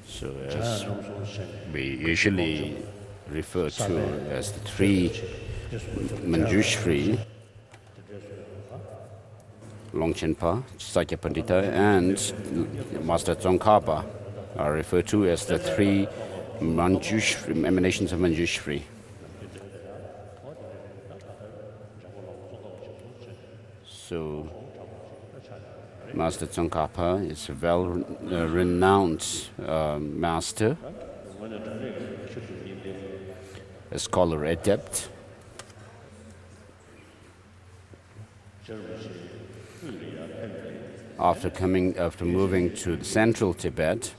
So as we usually refer to as the three Manjushri, Longchenpa, Sakya Pandita, and Master Tsongkhapa are referred to as the three Manjushri, emanations of Manjushri. So Master Tsongkhapa is a well-renowned master, a scholar adept. After moving to central Tibet,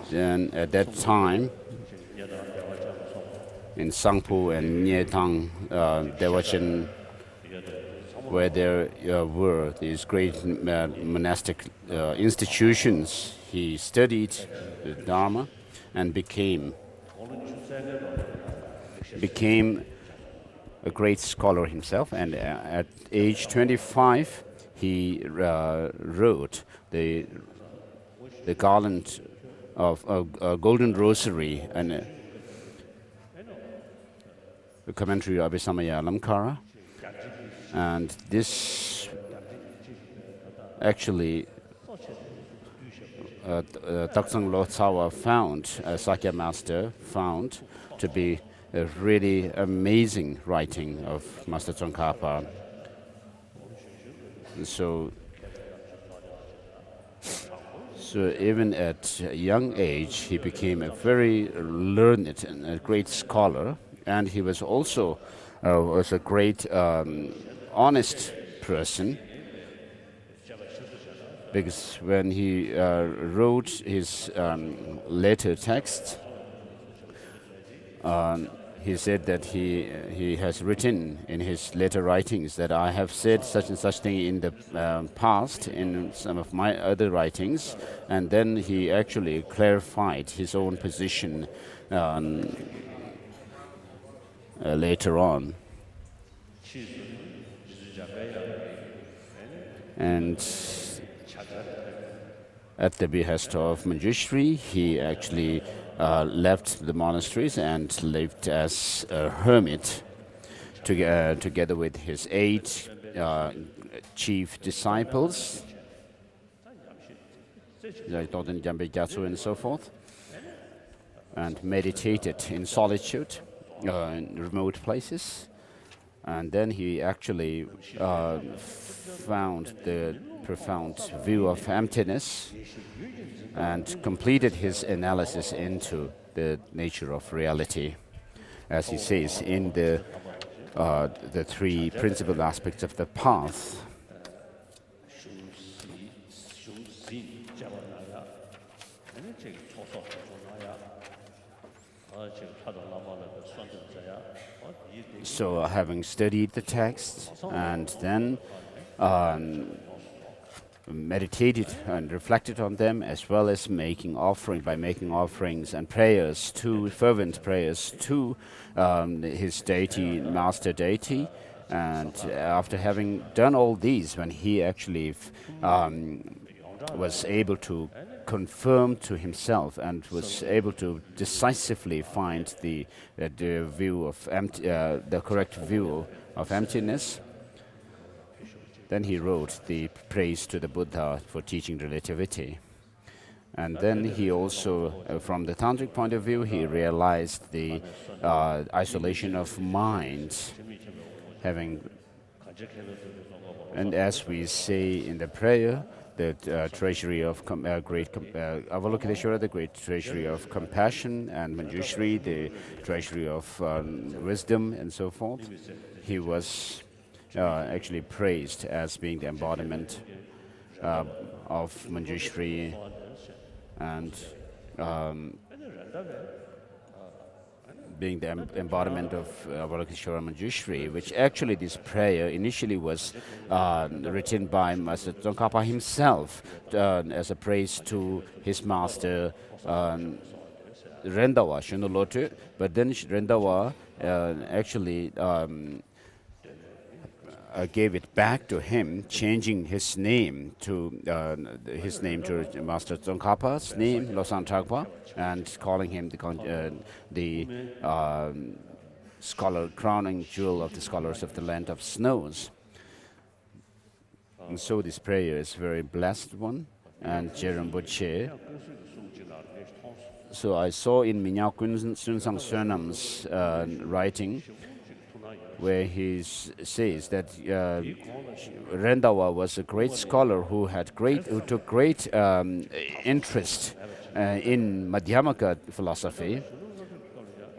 then at that time, in Sangpo and Nyetang, Devachan, where there were these great monastic institutions, he studied the Dharma and became a great scholar himself. And at age 25, he wrote the garland of a golden rosary and a commentary of Abhisamaya Alamkara. And this actually Taksang Lotsawa found, Sakya Master found, to be a really amazing writing of Master Tsongkhapa. So even at a young age, he became a very learned and a great scholar, and he was also was a great honest person, because when he wrote his later text, he said that he has written in his later writings that I have said such and such thing in the past in some of my other writings, and then he actually clarified his own position later on. And at the behest of Manjushri, he actually left the monasteries and lived as a hermit together with his 8 chief disciples, and so forth, and meditated in solitude in remote places. And then he actually found the profound view of emptiness and completed his analysis into the nature of reality, as he says in the 3 principal aspects of the path. So having studied the text and then meditated and reflected on them, as well as making offerings and prayers, fervent prayers to his deity, master deity. And after having done all these, when he actually was able to confirm to himself and was able to decisively find the correct view of emptiness, then he wrote the praise to the Buddha for teaching relativity. And then he also, from the tantric point of view, he realized the isolation of mind, and as we say in the prayer, the treasury of Avalokiteshvara, the great treasury of compassion, and Manjushri, the treasury of wisdom, and so forth. He was actually praised as being the embodiment of Manjushri, and being the embodiment of Avalokiteshvara Manjushri, which actually this prayer initially was written by Master Tsongkhapa himself as a praise to his master Rendawa, Shunulotu. But then Rendawa actually gave it back to him, changing his name to Master Tsongkhapa's name, Losang Chagpa, and calling him the scholar, crowning jewel of the scholars of the land of snows. And so this prayer is a very blessed one. And Jerambuche. So I saw in Minyak Sunsang Sönam's writing, where he says that Rendawa was a great scholar who took great interest in Madhyamaka philosophy.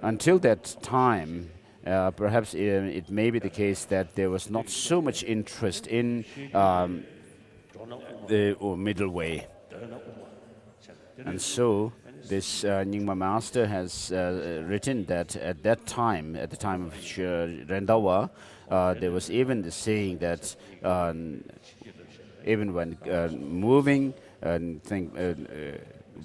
Until that time, perhaps it may be the case that there was not so much interest in the middle way. And so this Nyingma master has written that at that time, at the time of Rendawa, there was even the saying that even when moving,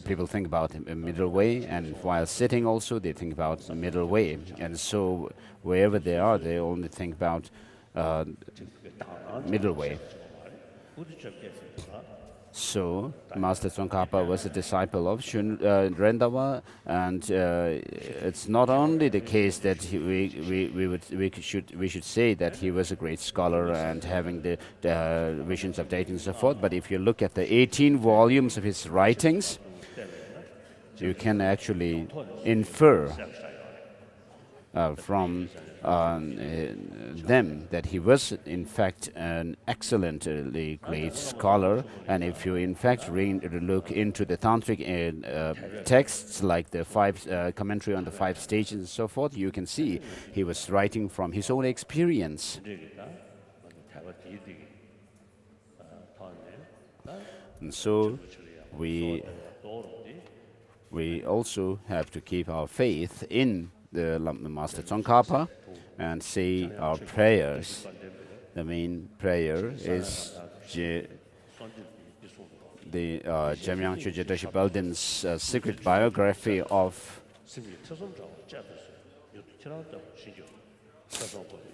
people think about a middle way, and while sitting also, they think about the middle way. And so wherever they are, they only think about middle way. So Master Tsongkhapa was a disciple of Rendawa, and it's not only the case that we should say that he was a great scholar and having the visions of deity and so forth, but if you look at the 18 volumes of his writings, you can actually infer from them that he was in fact an excellently great scholar. And if you in fact look into the tantric texts like the commentary on the 5 stages and so forth, you can see he was writing from his own experience. And so we also have to keep our faith in the Master Tsongkhapa and say our prayers. The main prayer is the Jamyang Chögyö Tröshi Böldin's secret biography of.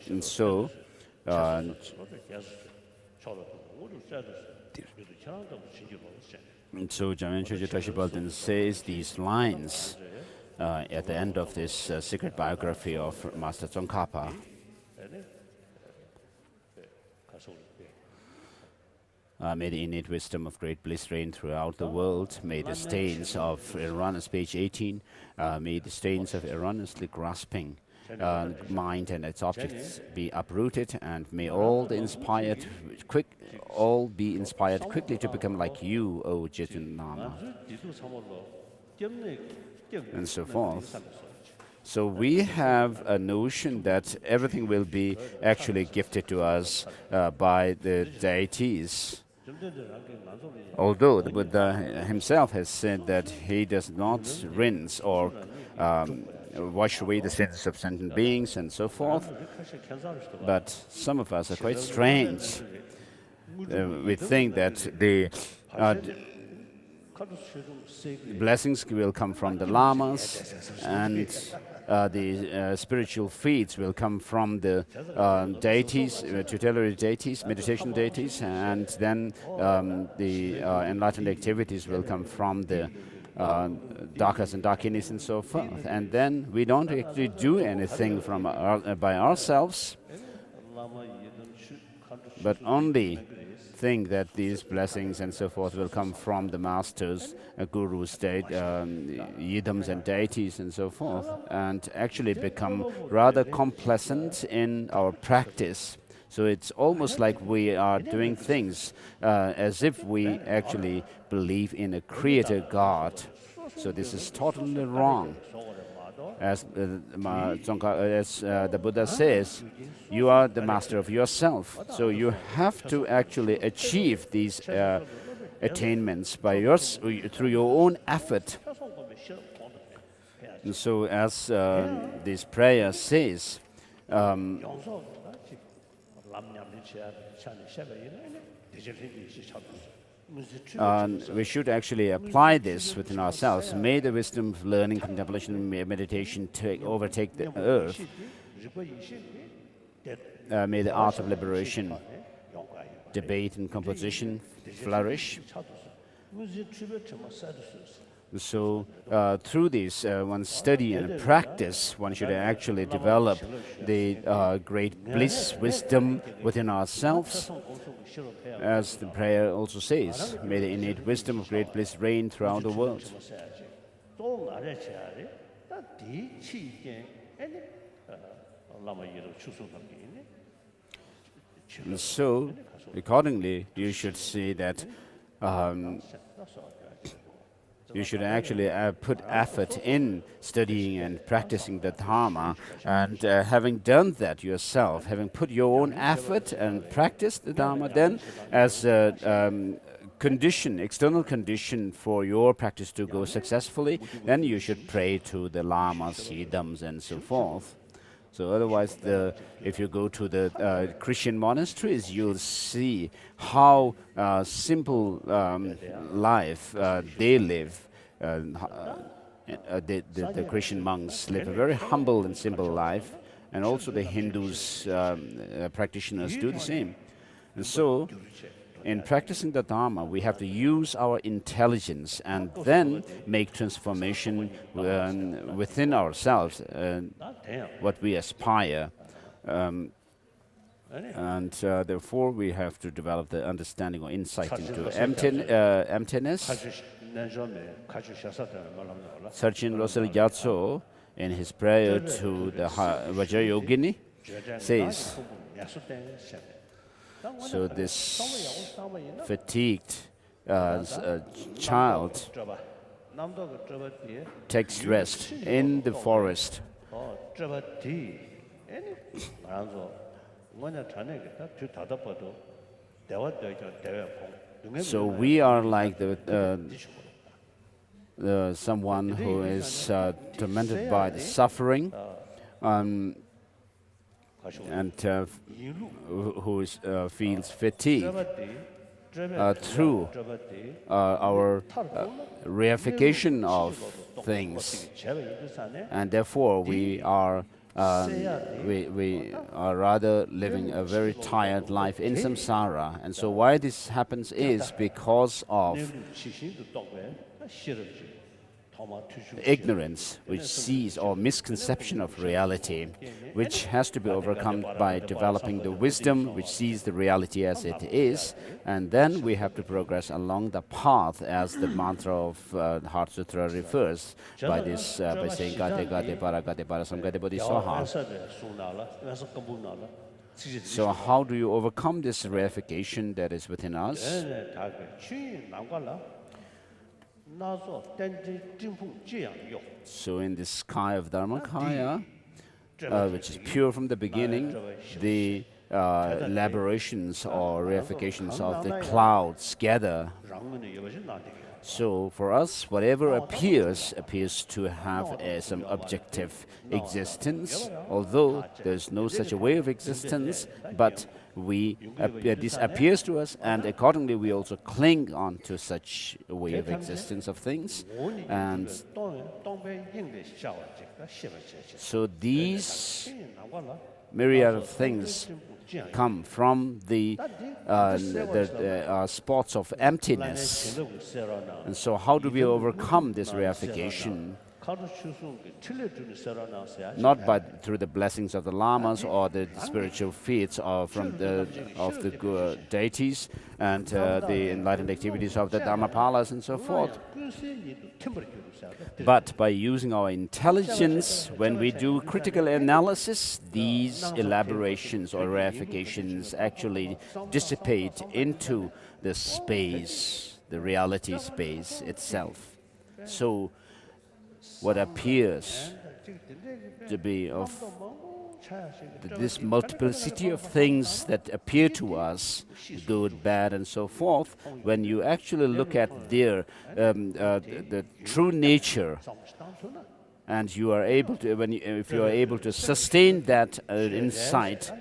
And so Jamyang Chögyö Tröshi Böldin says these lines at the end of this secret biography of Master Tsongkhapa. May the innate wisdom of great bliss reign throughout the world. May the stains of erroneous, page 18, may the stains of erroneously grasping mind and its objects be uprooted, and may all be inspired quickly to become like you, O Jetun Lama, and so forth. So we have a notion that everything will be actually gifted to us by the deities. Although the Buddha himself has said that he does not rinse or wash away the sins of sentient beings and so forth. But some of us are quite strange. We think that the blessings will come from the lamas, and the spiritual feats will come from the deities, tutelary deities, meditation deities, and then the enlightened activities will come from the Dakas and Dakinis and so forth. And then we don't actually do anything by ourselves, but only think that these blessings and so forth will come from the masters, gurus, yidams and deities and so forth, and actually become rather complacent in our practice. So it's almost like we are doing things as if we actually believe in a creator God. So this is totally wrong. As the Buddha says, you are the master of yourself. So you have to actually achieve these attainments through your own effort. And so as this prayer says, we should actually apply this within ourselves. May the wisdom of learning, contemplation, and meditation overtake the earth. may the art of liberation, debate and composition flourish. So through this, one study and practice, one should actually develop the great bliss, wisdom within ourselves. As the prayer also says, may the innate wisdom of great bliss reign throughout the world. And so, accordingly, you should see that you should actually put effort in studying and practicing the Dharma, and having done that yourself, having put your own effort and practiced the Dharma, then as a condition, external condition for your practice to go successfully, then you should pray to the Lamas, Siddhams, and so forth. So otherwise, if you go to the Christian monasteries, you'll see how simple life they live. The Christian monks live a very humble and simple life, and also the Hindus practitioners do the same. And so, in practicing the Dharma, we have to use our intelligence and then make transformation within ourselves, what we aspire. And therefore, we have to develop the understanding or insight into emptiness. Sarchin Rosal Gyatso, in his prayer to the Vajrayogini, says, so this fatigued child takes rest in the forest. So we are like someone who is tormented by the suffering, and who feels fatigue through our reification of things, and therefore we are rather living a very tired life in samsara. And so why this happens is because of ignorance, which sees, or misconception of reality, which has to be overcome by developing the wisdom which sees the reality as it is. And then we have to progress along the path, as the mantra of Heart Sutra refers, by this by saying Gade Gade Para Gade Para Samgade Bodhisattva. So how do you overcome this reification that is within us? So in the sky of Dharmakaya, which is pure from the beginning, the elaborations or reifications of the clouds gather. So for us, whatever appears to have some objective existence, although there's no such a way of existence, but this appears to us, and accordingly we also cling on to such a way of existence of things. And so these myriad of things come from the spots of emptiness. And so how do we overcome this reification? Not through the blessings of the lamas or the spiritual feats of the deities and the enlightened activities of the Dharmapalas and so forth, but by using our intelligence. When we do critical analysis, these elaborations or reifications actually dissipate into the space, the reality space itself. So what appears to be of this multiplicity of things that appear to us, good, bad, and so forth, when you actually look at their the true nature, and you are able to, if you are able to sustain that insight,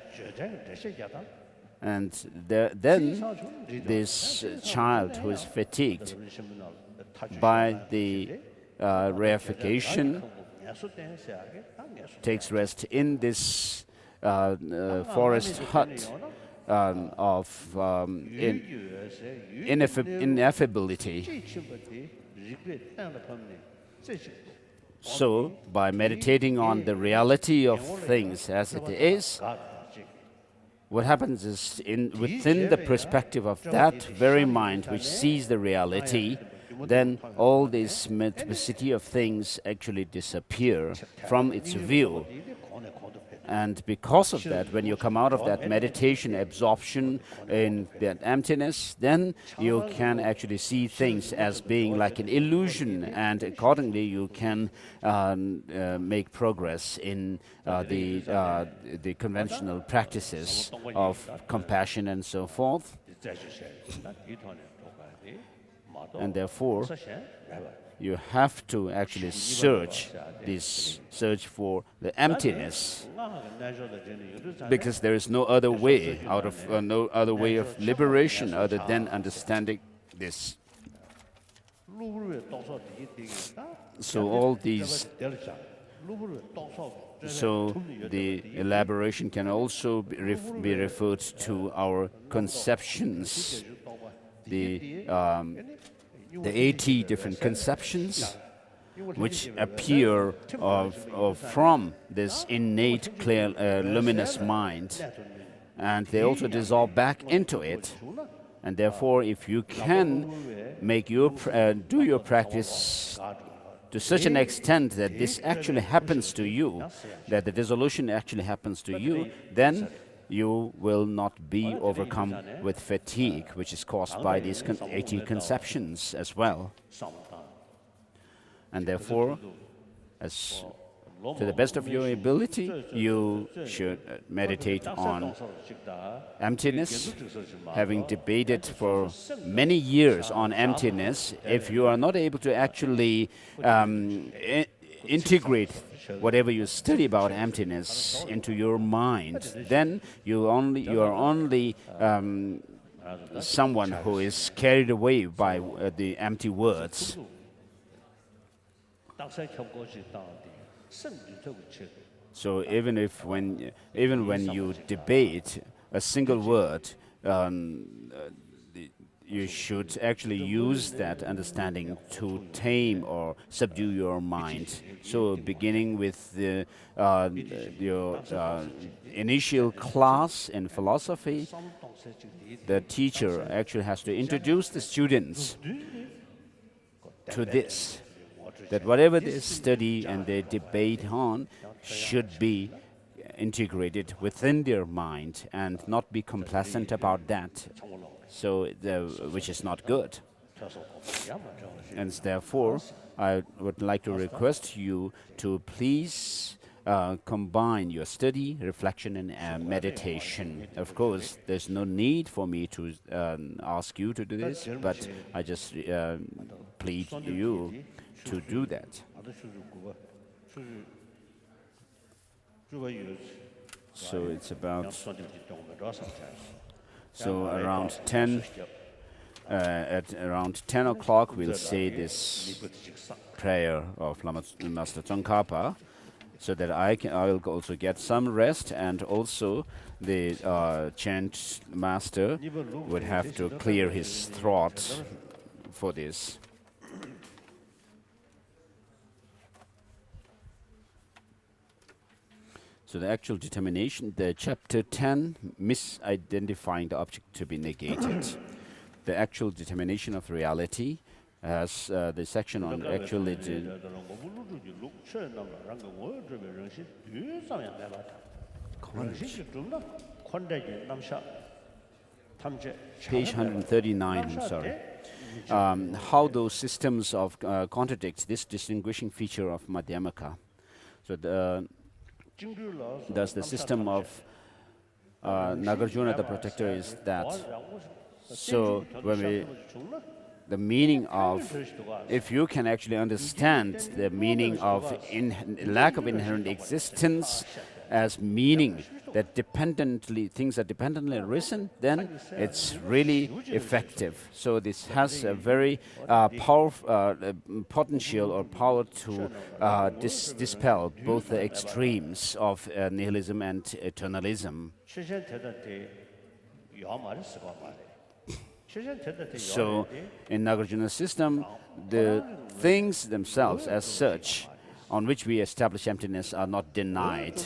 and then this child who is fatigued by the reification takes rest in this forest hut of ineffability. So, by meditating on the reality of things as it is, what happens is, within the perspective of that very mind which sees the reality, then all this multiplicity of things actually disappear from its view. And because of that, when you come out of that meditation absorption in that emptiness, then you can actually see things as being like an illusion, and accordingly you can make progress in the conventional practices of compassion and so forth. And therefore, you have to actually search for the emptiness, because there is no other way out of no other way of liberation other than understanding this. So the elaboration can also be referred to our conceptions, the 80 different conceptions which appear from this innate, clear, luminous mind, and they also dissolve back into it. And therefore, if you can do your practice to such an extent that this actually happens to you, that the dissolution actually happens to you, then you will not be overcome with fatigue, which is caused by these 80 conceptions as well. And therefore, to the best of your ability, you should meditate on emptiness. Having debated for many years on emptiness, if you are not able to actually integrate whatever you study about emptiness into your mind, then you are only someone who is carried away by the empty words. So even when you debate a single word, you should actually use that understanding to tame or subdue your mind. So beginning with your initial class in philosophy, the teacher actually has to introduce the students to this, that whatever they study and they debate on should be integrated within their mind and not be complacent about that, which is not good. And therefore, I would like to request you to please combine your study, reflection, and meditation. Of course, there's no need for me to ask you to do this, but I just plead you to do that. So it's about around 10. At around 10 o'clock, we'll say this prayer of Master Tsongkhapa, so that I will also get some rest, and also the chant master would have to clear his throat for this. So the actual determination, the chapter 10, misidentifying the object to be negated. The actual determination of reality has the section on actual page 139, I'm sorry. How those systems of contradict this distinguishing feature of Madhyamaka. So thus the system of Nagarjuna the protector is that. So the meaning of, if you can actually understand the meaning of lack of inherent existence, as meaning that things are dependently arisen, then it's really effective. So this has a very powerful potential or power to dispel both the extremes of nihilism and eternalism. So in Nagarjuna's system, the things themselves as such on which we establish emptiness are not denied.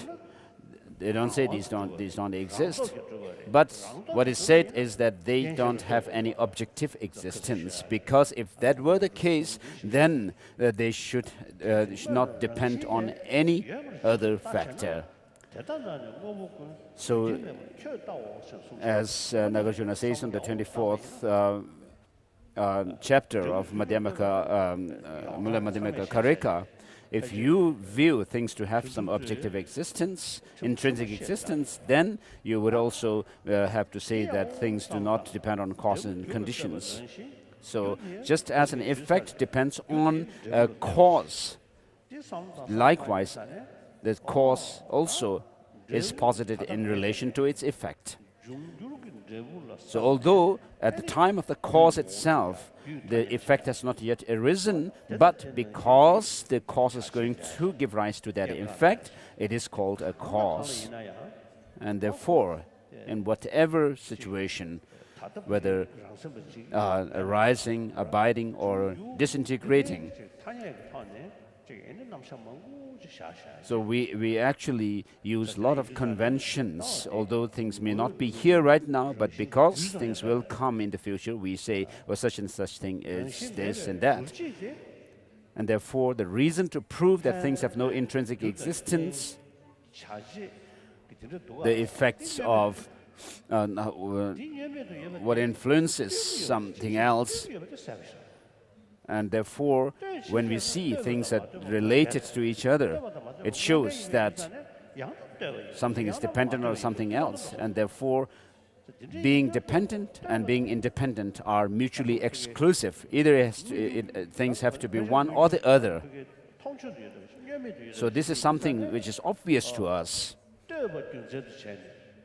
They don't say these don't exist, but what is said is that they don't have any objective existence, because if that were the case, then they should not depend on any other factor. So, as Nagarjuna says in the 24th chapter of Mula Madhyamaka Karika, if you view things to have some objective existence, intrinsic existence, then you would also have to say that things do not depend on causes and conditions. So, just as an effect depends on a cause, likewise, the cause also is posited in relation to its effect. So although at the time of the cause itself, the effect has not yet arisen, but because the cause is going to give rise to that effect, it is called a cause. And therefore, in whatever situation, whether arising, abiding, or disintegrating, so we actually use a lot of conventions, although things may not be here right now, but because things will come in the future, we say, well, such and such thing is this and that. And therefore, the reason to prove that things have no intrinsic existence, the effects of what influences something else, and therefore, when we see things that related to each other, it shows that something is dependent on something else, and therefore, being dependent and being independent are mutually exclusive. Either things have to be one or the other. So this is something which is obvious to us.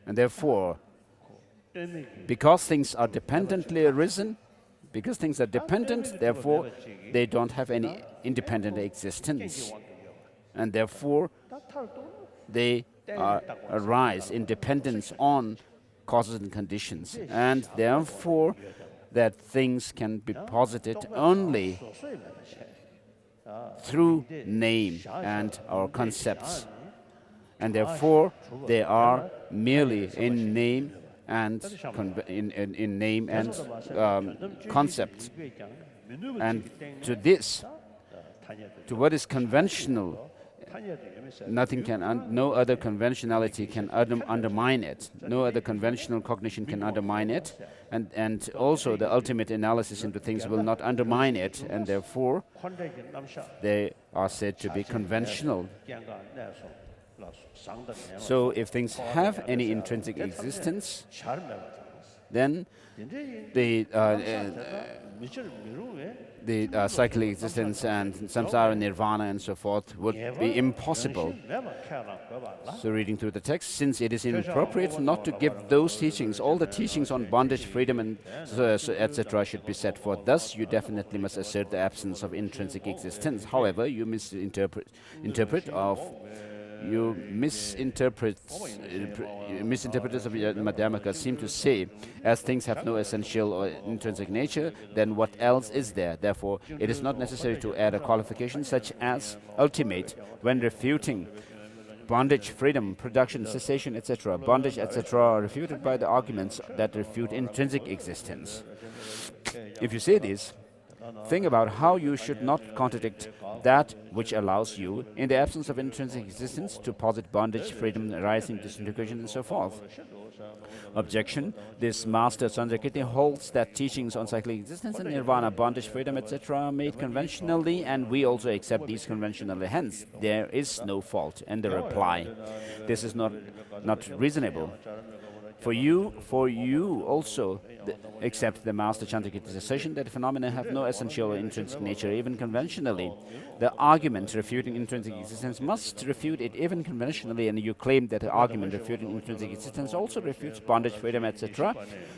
And therefore, because things are dependently arisen, because things are dependent, therefore, they don't have any independent existence. And therefore, they arise in dependence on causes and conditions. And therefore, that things can be posited only through name and our concepts. And therefore, they are merely in name and in name and concept. And to this, to what is conventional, no other conventionality can undermine it. No other conventional cognition can undermine it. And also the ultimate analysis into things will not undermine it. And therefore, they are said to be conventional. So if things have any intrinsic existence, then the cyclic existence and samsara, nirvana and so forth would be impossible. So reading through the text, since it is inappropriate not to give those teachings, all the teachings on bondage, freedom and etc. should be set forth. Thus, you definitely must assert the absence of intrinsic existence. However, you misinterpreters of Madhyamaka seem to say, as things have no essential or intrinsic nature, then what else is there? Therefore, it is not necessary to add a qualification such as ultimate when refuting bondage, freedom, production, cessation, etc. Bondage, etc. are refuted by the arguments that refute intrinsic existence. If you say this, think about how you should not contradict that which allows you, in the absence of intrinsic existence, to posit bondage, freedom, arising, disintegration, and so forth. Objection. This master Chandrakirti holds that teachings on cyclic existence and nirvana, bondage, freedom, etc. are made conventionally, and we also accept these conventionally. Hence, there is no fault. And the reply, this is not reasonable. For you also accept the Master Chandrakirti's assertion that phenomena have no essential or intrinsic nature, even conventionally. The argument refuting intrinsic existence must refute it even conventionally, and you claim that the argument refuting intrinsic existence also refutes bondage, freedom, etc.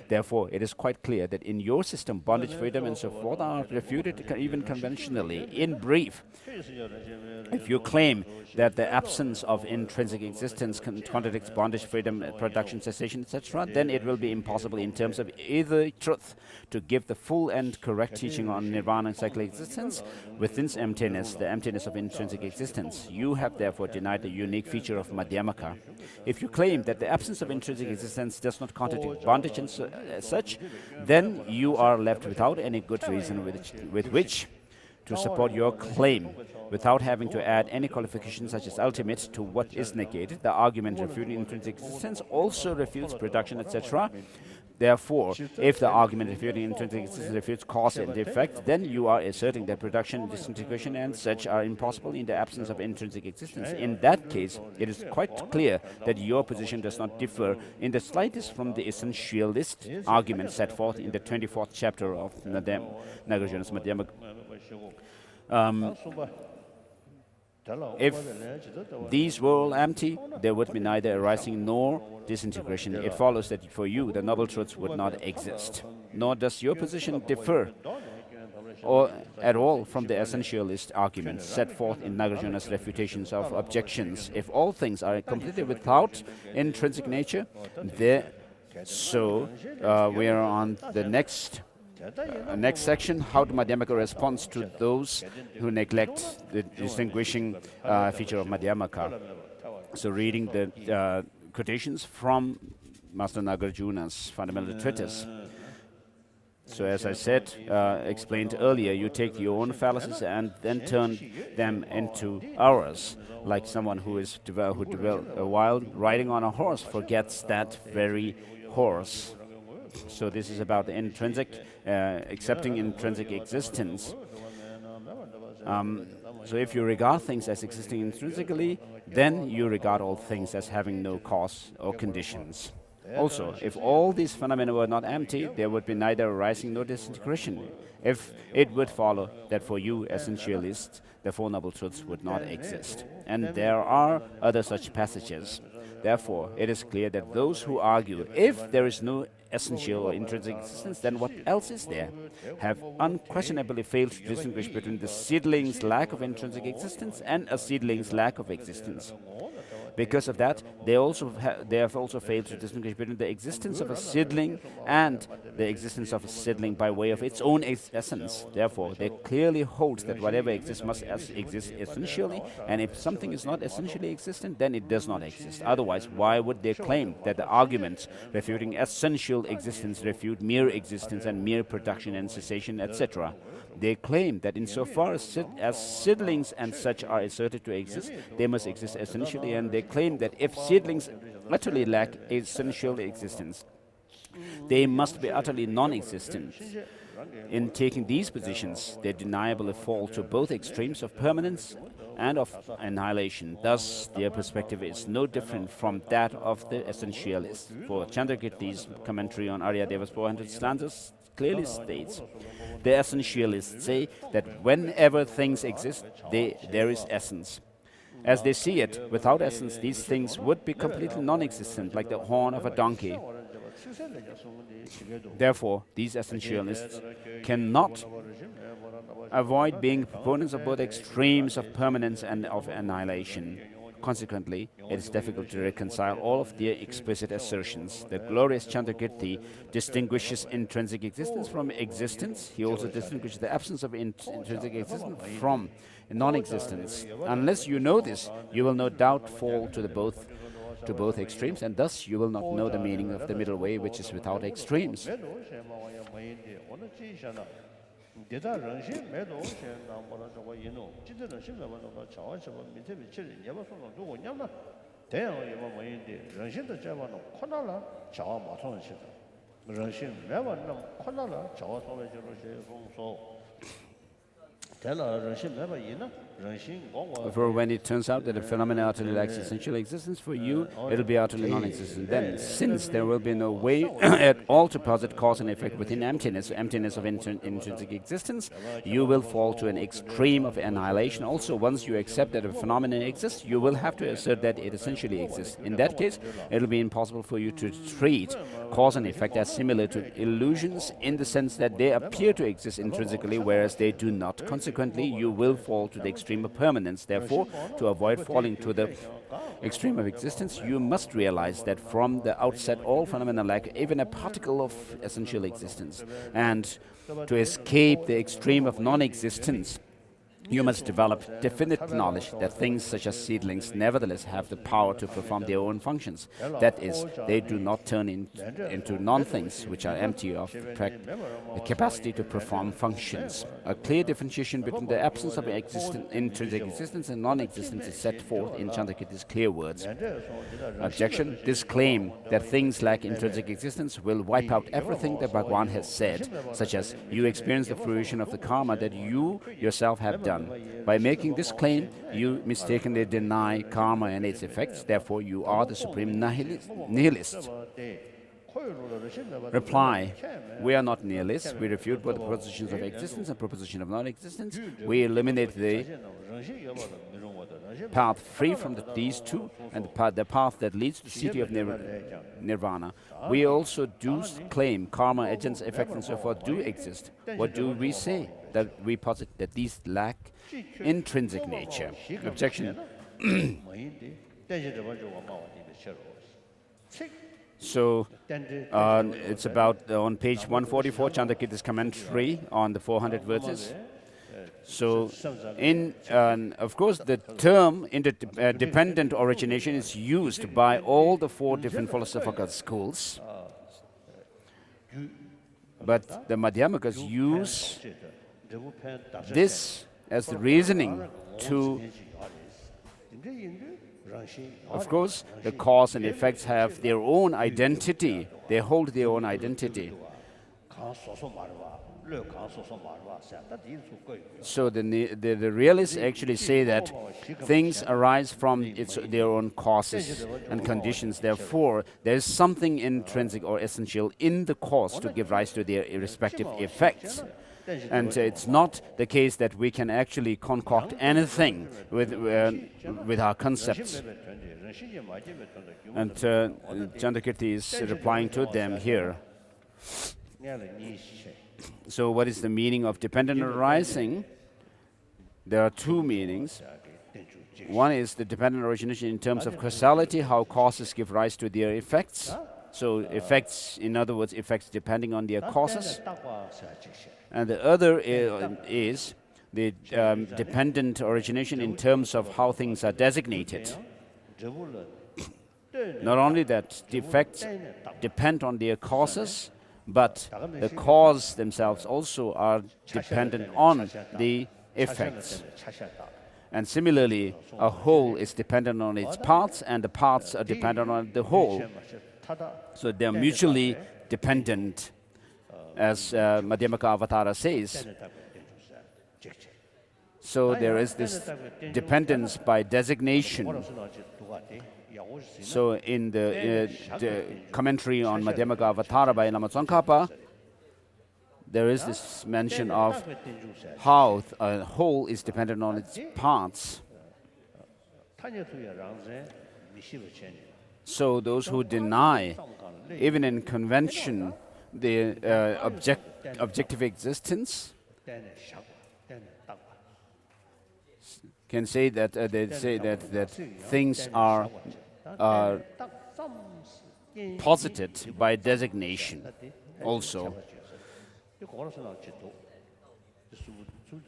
Therefore, it is quite clear that in your system, bondage, freedom, and so forth are refuted even conventionally. In brief, if you claim that the absence of intrinsic existence contradicts bondage, freedom, production, cessation, etc., then it will be impossible in terms of either truth to give the full and correct teaching on nirvana and cyclic existence within emptiness, the emptiness of intrinsic existence. You have therefore denied the unique feature of Madhyamaka. If you claim that the absence of intrinsic existence does not contradict bondage and such, then you are left without any good reason with which to support your claim, without having to add any qualification such as ultimate to what is negated. The argument refuting intrinsic existence also refutes production, etc. Therefore, if the argument refuting intrinsic existence refutes cause and effect, then you are asserting that production, disintegration, and such are impossible in the absence of intrinsic existence. In that case, it is quite clear that your position does not differ in the slightest from the essentialist argument set forth in the 24th chapter of Nagarjuna's Madhyamaka. If these were all empty, there would be neither arising nor disintegration. It follows that for you, the noble truths would not exist. Nor does your position differ or at all from the essentialist arguments set forth in Nagarjuna's refutations of objections. If all things are completely without intrinsic nature, we are on the next section, how the Madhyamaka responds to those who neglect the distinguishing feature of Madhyamaka. So reading the quotations from Master Nagarjuna's fundamental treatise. So as I said, explained earlier, you take your own fallacies and then turn them into ours, like someone who while riding on a horse forgets that very horse. So this is about the intrinsic, accepting intrinsic existence. So if you regard things as existing intrinsically, then you regard all things as having no cause or conditions. Also, if all these phenomena were not empty, there would be neither arising nor disintegration. If it would follow that for you, essentialists, the Four Noble Truths would not exist. And there are other such passages. Therefore, it is clear that those who argue, if there is no essential or intrinsic existence, then what else is there, have unquestionably failed to distinguish between the seedling's lack of intrinsic existence and a seedling's lack of existence. Because of that, they have also failed to distinguish between the existence of a seedling and the existence of a seedling by way of its own essence. Therefore, they clearly hold that whatever exists must exist essentially, and if something is not essentially existent, then it does not exist. Otherwise, why would they claim that the arguments refuting essential existence refute mere existence and mere production and cessation, etc.? They claim that insofar as seedlings and such are asserted to exist, they must exist essentially, and they claim that if seedlings utterly lack essential existence, they must be utterly non-existent. In taking these positions, they deniably fall to both extremes of permanence and of annihilation. Thus, their perspective is no different from that of the essentialists. For Chandrakirti's commentary on Aryadeva's 400 stanzas clearly states, the essentialists say that whenever things exist, there is essence. As they see it, without essence, these things would be completely non-existent, like the horn of a donkey. Therefore, these essentialists cannot avoid being proponents of both extremes of permanence and of annihilation. Consequently, it is difficult to reconcile all of their explicit assertions. The glorious Chandrakirti distinguishes intrinsic existence from existence. He also distinguishes the absence of intrinsic existence from non-existence. Unless you know this, you will no doubt fall to both extremes, and thus you will not know the meaning of the middle way, which is without extremes. Deda rangshi medo shen na mora zhwa yinu jide rangshi meba no chawa chaba mithe bi chiri nyeba so no dugo nyamna deyang yeba mo yindi rangshi da chaba no khona la chawa ma thon chi rangshi meba no khona la chawa so be jiro she song so dela rangshi meba yina For when it turns out that a phenomena utterly lacks essential existence, for you it'll be utterly non-existent. Then, since there will be no way at all to posit cause and effect within emptiness of intrinsic existence, you will fall to an extreme of annihilation. Also, once you accept that a phenomenon exists, you will have to assert that it essentially exists. In that case, it'll be impossible for you to treat cause and effect as similar to illusions in the sense that they appear to exist intrinsically, whereas they do not. Consequently, you will fall to the extreme of permanence. Therefore, to avoid falling to the extreme of existence, you must realize that from the outset all phenomena lack even a particle of essential existence. And to escape the extreme of non-existence, you must develop definite knowledge that things such as seedlings nevertheless have the power to perform their own functions. That is, they do not turn into non-things which are empty of the capacity to perform functions. A clear differentiation between the absence of intrinsic existence and non-existence is set forth in Chandrakirti's clear words. Objection: this claim that things lack intrinsic existence will wipe out everything that Bhagwan has said, such as you experience the fruition of the karma that you yourself have done. By making this claim, you mistakenly deny karma and its effects. Therefore, you are the supreme nihilist. Reply: we are not nihilists. We refute both the propositions of existence and proposition of non-existence. We eliminate the path free from these two and the path that leads to the city of nirvana. We also do claim karma, agents, effects, and so forth do exist. What do we say? That we posit that these lack intrinsic nature. Objection. So it's about on page 144, Chandrakirti's commentary on the 400 verses. So, of course, the term interdependent origination is used by all the four different philosophical schools. But the Madhyamakas use this as the reasoning to, of course, the cause and effects have their own identity. They hold their own identity. So the realists actually say that things arise from their own causes and conditions. Therefore, there is something intrinsic or essential in the cause to give rise to their respective effects. And it's not the case that we can actually concoct anything with our concepts. And Chandrakirti is replying to them here. So what is the meaning of dependent arising? There are two meanings. One is the dependent origination in terms of causality, how causes give rise to their effects. So effects, in other words, effects depending on their causes. And the other is the dependent origination in terms of how things are designated. Not only that the effects depend on their causes, but the cause themselves also are dependent on the effects. And similarly, a whole is dependent on its parts, and the parts are dependent on the whole. So they are mutually dependent, as Madhyamaka Avatara says. So there is this dependence by designation. So in the commentary on Madhyamaka Avatara by Lama Tsongkhapa, there is this mention of how a whole is dependent on its parts. So those who deny, even in convention, the objective existence can say that they say that things are posited by designation also.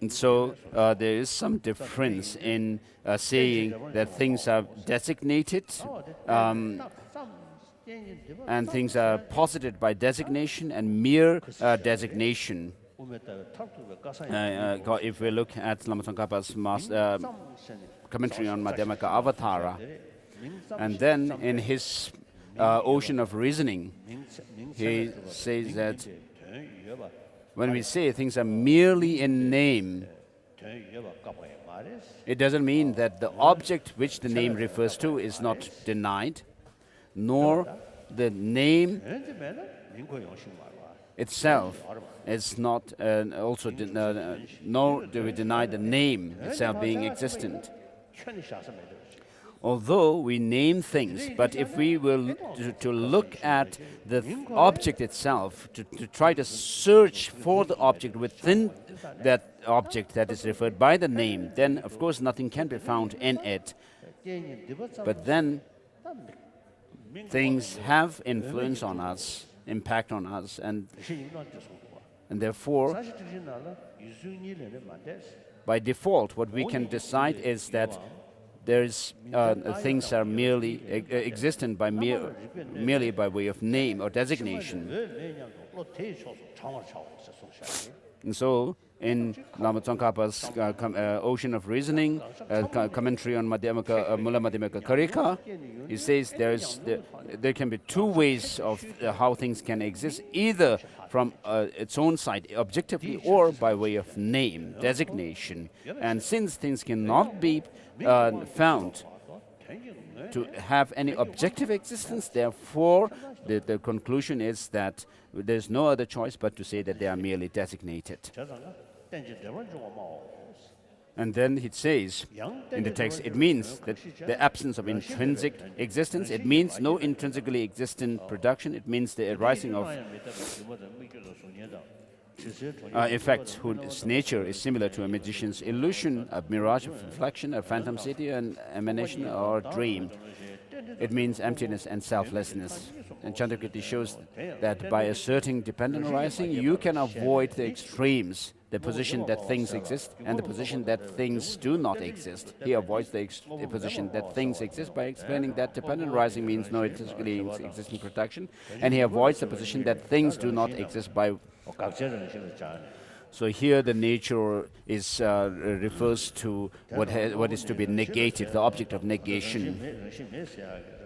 And so there is some difference in saying that things are designated and things are posited by designation and mere designation. If we look at Lama Tsongkhapa's commentary on Madhyamaka Avatara, and then in his Ocean of Reasoning, he says that when we say things are merely in name, It doesn't mean that the object which the name refers to is not denied, nor the name itself is not nor do we deny the name itself being existent. Although we name things, but if we will to look at the object itself, to try to search for the object within that object that is referred by the name, then of course nothing can be found in it. But then things have influence on us, impact on us, and therefore, by default, what we can decide is that there's things are merely existent by merely by way of name or designation. And so, in Lama Tsongkhapa's Ocean of Reasoning, commentary on Mula Madhyamaka Karika, he says there can be two ways of how things can exist, either from its own side, objectively, or by way of name, designation. And since things cannot be found to have any objective existence, therefore, the conclusion is that there's no other choice but to say that they are merely designated. And then it says in the text, it means that the absence of intrinsic existence, it means no intrinsically existent production, it means the arising of effects whose nature is similar to a magician's illusion, a mirage of reflection, a phantom city, an emanation, or a dream. It means emptiness and selflessness. And Chandrakirti shows that by asserting dependent arising, you can avoid the extremes, the position that things exist and the position that things do not exist. He avoids the position that things exist by explaining that dependent arising means no intrinsically existing production, and he avoids the position that things do not exist by. So here the nature is refers to what is to be negated, the object of negation.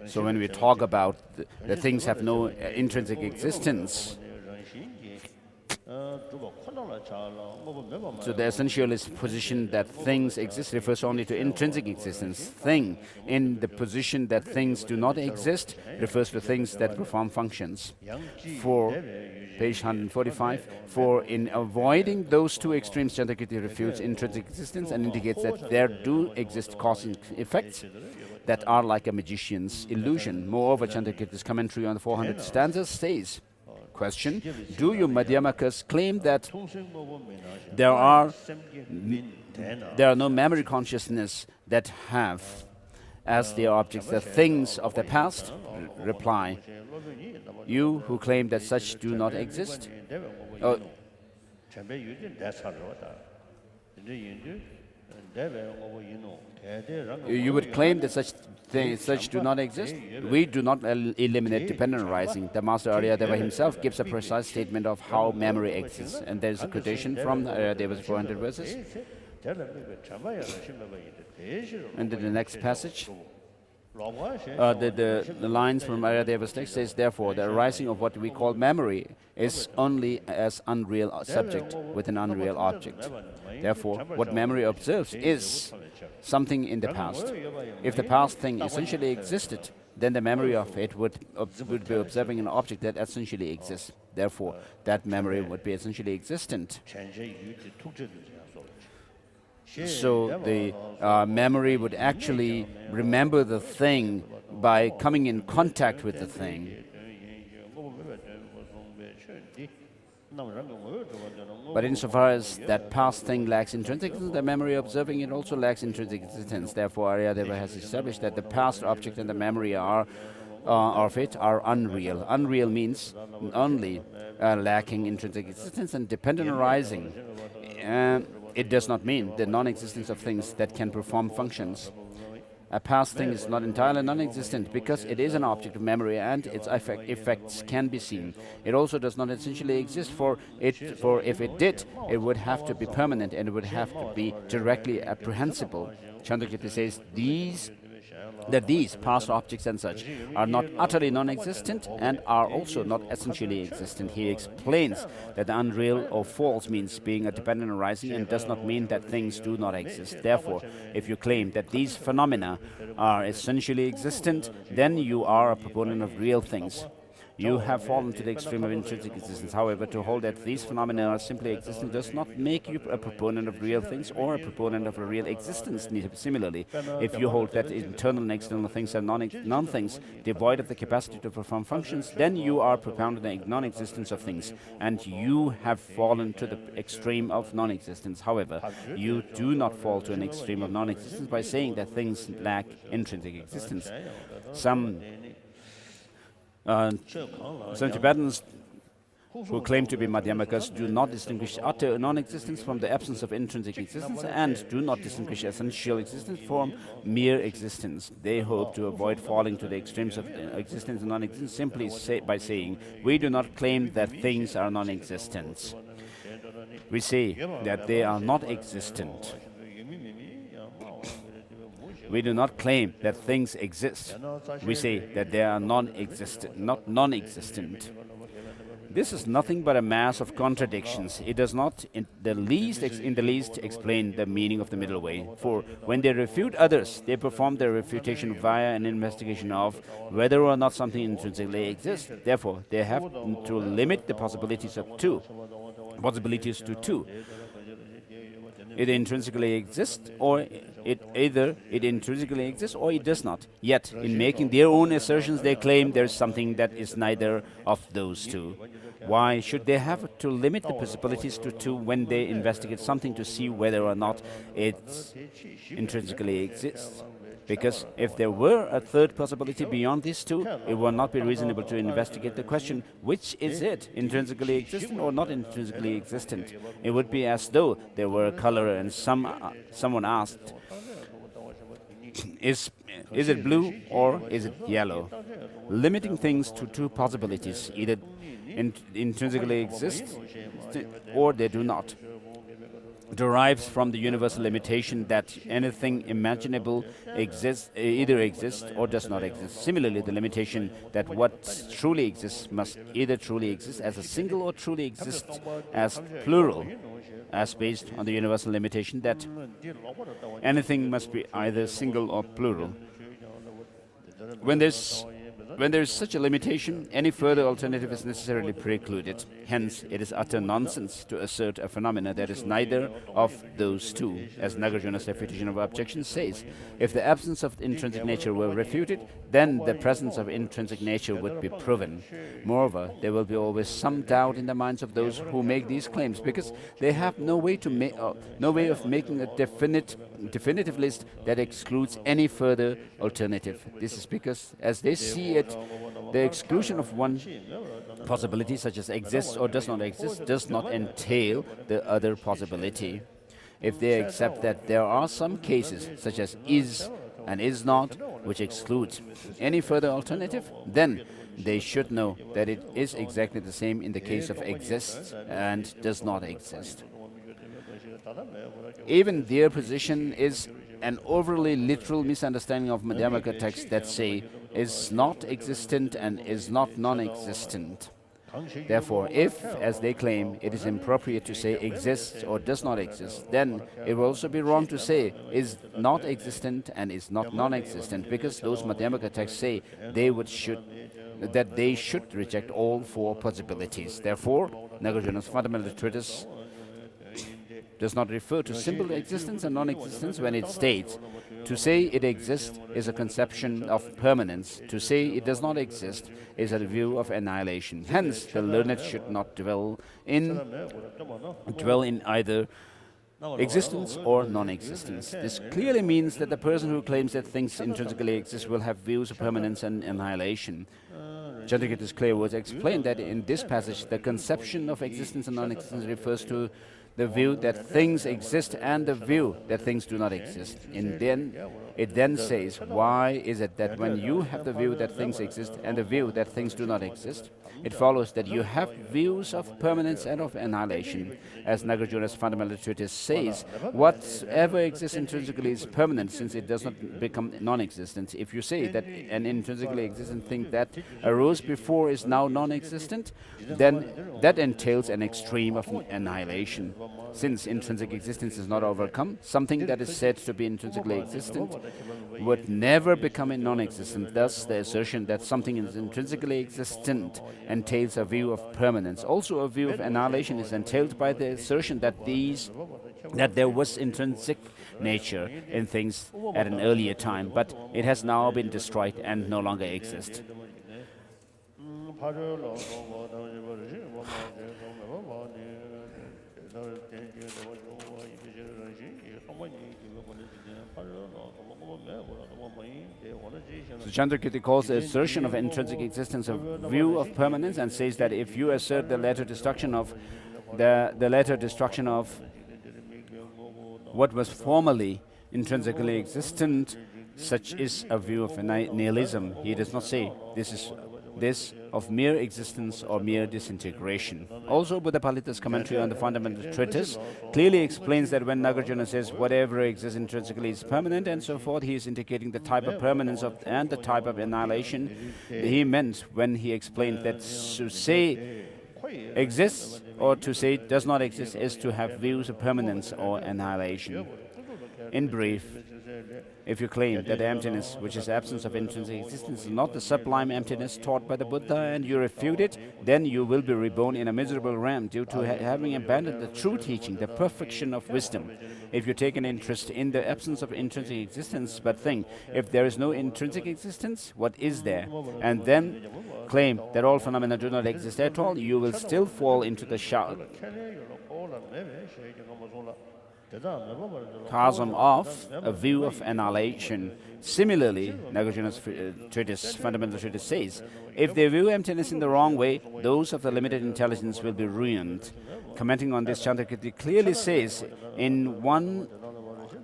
So when we talk about the things have no intrinsic existence, so the essentialist position that things exist refers only to intrinsic existence. Thing, in the position that things do not exist, refers to things that perform functions. For page 145, for in avoiding those two extremes, Chandrakirti refutes intrinsic existence and indicates that there do exist cause and effects that are like a magician's illusion. Moreover, Chandrakirti's commentary on the 400 stanzas says, question, do you Madhyamakas claim that there are no memory consciousness that have as their objects the things of the past? Reply, you who claim that such do not exist, you would claim that such do not exist. We do not eliminate dependent arising. The Master Aryadeva himself gives a precise statement of how memory exists. And there is a quotation from Aryadeva's 400 verses. And in the next passage, the lines from Aryadeva's text says, therefore, the arising of what we call memory is only as unreal subject with an unreal object. Therefore, what memory observes is something in the past. If the past thing essentially existed, then the memory of it would be observing an object that essentially exists. Therefore, that memory would be essentially existent. So the memory would actually remember the thing by coming in contact with the thing. But insofar as that past thing lacks intrinsic existence, the memory observing it also lacks intrinsic existence. Therefore, Aryadeva has established that the past object and the memory of it are unreal. Unreal means only lacking intrinsic existence and dependent arising. It does not mean the non-existence of things that can perform functions. A past thing is not entirely non-existent because it is an object of memory and its effects can be seen. It also does not essentially exist, for if it did, it would have to be permanent and it would have to be directly apprehensible. Chandrakirti says these that these past objects and such are not utterly non-existent and are also not essentially existent. He explains that the unreal or false means being a dependent arising and does not mean that things do not exist. Therefore, if you claim that these phenomena are essentially existent, then you are a proponent of real things. You have fallen to the extreme of intrinsic existence. However, to hold that these phenomena are simply existing does not make you a proponent of real things or a proponent of a real existence. Similarly, if you hold that internal and external things are non-things, devoid of the capacity to perform functions, then you are propounding the non-existence of things, and you have fallen to the extreme of non-existence. However, you do not fall to an extreme of non-existence by saying that things lack intrinsic existence. Some Tibetans who claim to be Madhyamakas do not distinguish utter non-existence from the absence of intrinsic existence and do not distinguish essential existence from mere existence. They hope to avoid falling to the extremes of existence and non-existence simply by saying, we do not claim that things are non-existent. We say that they are not existent. We do not claim that things exist. We say that they are non-existent, not non-existent. This is nothing but a mass of contradictions. It does not in the least explain the meaning of the middle way. For when they refute others, they perform their refutation via an investigation of whether or not something intrinsically exists. Therefore, they have to limit the possibilities to two. It intrinsically exists, or either it intrinsically exists or it does not. Yet, in making their own assertions, they claim there is something that is neither of those two. Why should they have to limit the possibilities to two when they investigate something to see whether or not it intrinsically exists? Because if there were a third possibility beyond these two, it would not be reasonable to investigate the question, which is it, intrinsically existent or not intrinsically existent? It would be as though there were a color and someone asked, is it blue or is it yellow? Limiting things to two possibilities, either intrinsically exist or they do not, derives from the universal limitation that anything imaginable either exists or does not exist. Similarly, the limitation that what truly exists must either truly exist as a single or truly exist as plural, as based on the universal limitation that anything must be either single or plural. When there is such a limitation, any further alternative is necessarily precluded. Hence, it is utter nonsense to assert a phenomena that is neither of those two, as Nagarjuna's refutation of objection says. If the absence of intrinsic nature were refuted, then the presence of intrinsic nature would be proven. Moreover, there will be always some doubt in the minds of those who make these claims, because they have no way of making a definitive list that excludes any further alternative. This is because, as they see it, the exclusion of one possibility, such as exists or does not exist, does not entail the other possibility. If they accept that there are some cases, such as is and is not, which excludes any further alternative, then they should know that it is exactly the same in the case of exists and does not exist. Even their position is an overly literal misunderstanding of Madhyamaka texts that say is not existent and is not non-existent. Therefore, if, as they claim, it is inappropriate to say exists or does not exist, then it will also be wrong to say is not existent and is not non-existent, because those Madhyamaka texts say that they should reject all four possibilities. Therefore, Nagarjuna's fundamental treatise does not refer to simple existence and non-existence when it states, to say it exists is a conception of permanence, to say it does not exist is a view of annihilation. Hence, the learned should not dwell in either existence or non-existence. This clearly means that the person who claims that things intrinsically exist will have views of permanence and annihilation. Chandrakirti's clear words explain that in this passage, the conception of existence and non-existence refers to the view that things exist and the view that things do not exist. And then it then says, why is it that when you have the view that things exist and the view that things do not exist, it follows that you have views of permanence and of annihilation. As Nagarjuna's fundamental treatise says, whatever exists intrinsically is permanent, since it does not become non-existent. If you say that an intrinsically existent thing that arose before is now non-existent, then that entails an extreme of annihilation. Since intrinsic existence is not overcome, something that is said to be intrinsically existent would never become a non-existent. Thus, the assertion that something is intrinsically existent entails a view of permanence. Also, a view of annihilation is entailed by the assertion that there was intrinsic nature in things at an earlier time, but it has now been destroyed and no longer exists. So Chandrakirti calls the assertion of intrinsic existence a view of permanence and says that if you assert the latter destruction of what was formerly intrinsically existent, such is a view of nihilism. He does not say this of mere existence or mere disintegration. Also, Buddhapalita's commentary on the fundamental treatise clearly explains that when Nagarjuna says whatever exists intrinsically is permanent and so forth, he is indicating the type of permanence and the type of annihilation he meant when he explained that to say exists or to say does not exist is to have views of permanence or annihilation. In brief, if you claim that emptiness, which is absence of intrinsic existence, is not the sublime emptiness taught by the Buddha and you refute it, then you will be reborn in a miserable realm due to having abandoned the true teaching, the perfection of wisdom. If you take an interest in the absence of intrinsic existence, but think, if there is no intrinsic existence, what is there? And then claim that all phenomena do not exist at all, you will still fall into the chasm of a view of annihilation. Similarly, Nagarjuna's fundamental treatise says, if they view emptiness in the wrong way, those of the limited intelligence will be ruined. Commenting on this, Chandrakirti clearly says,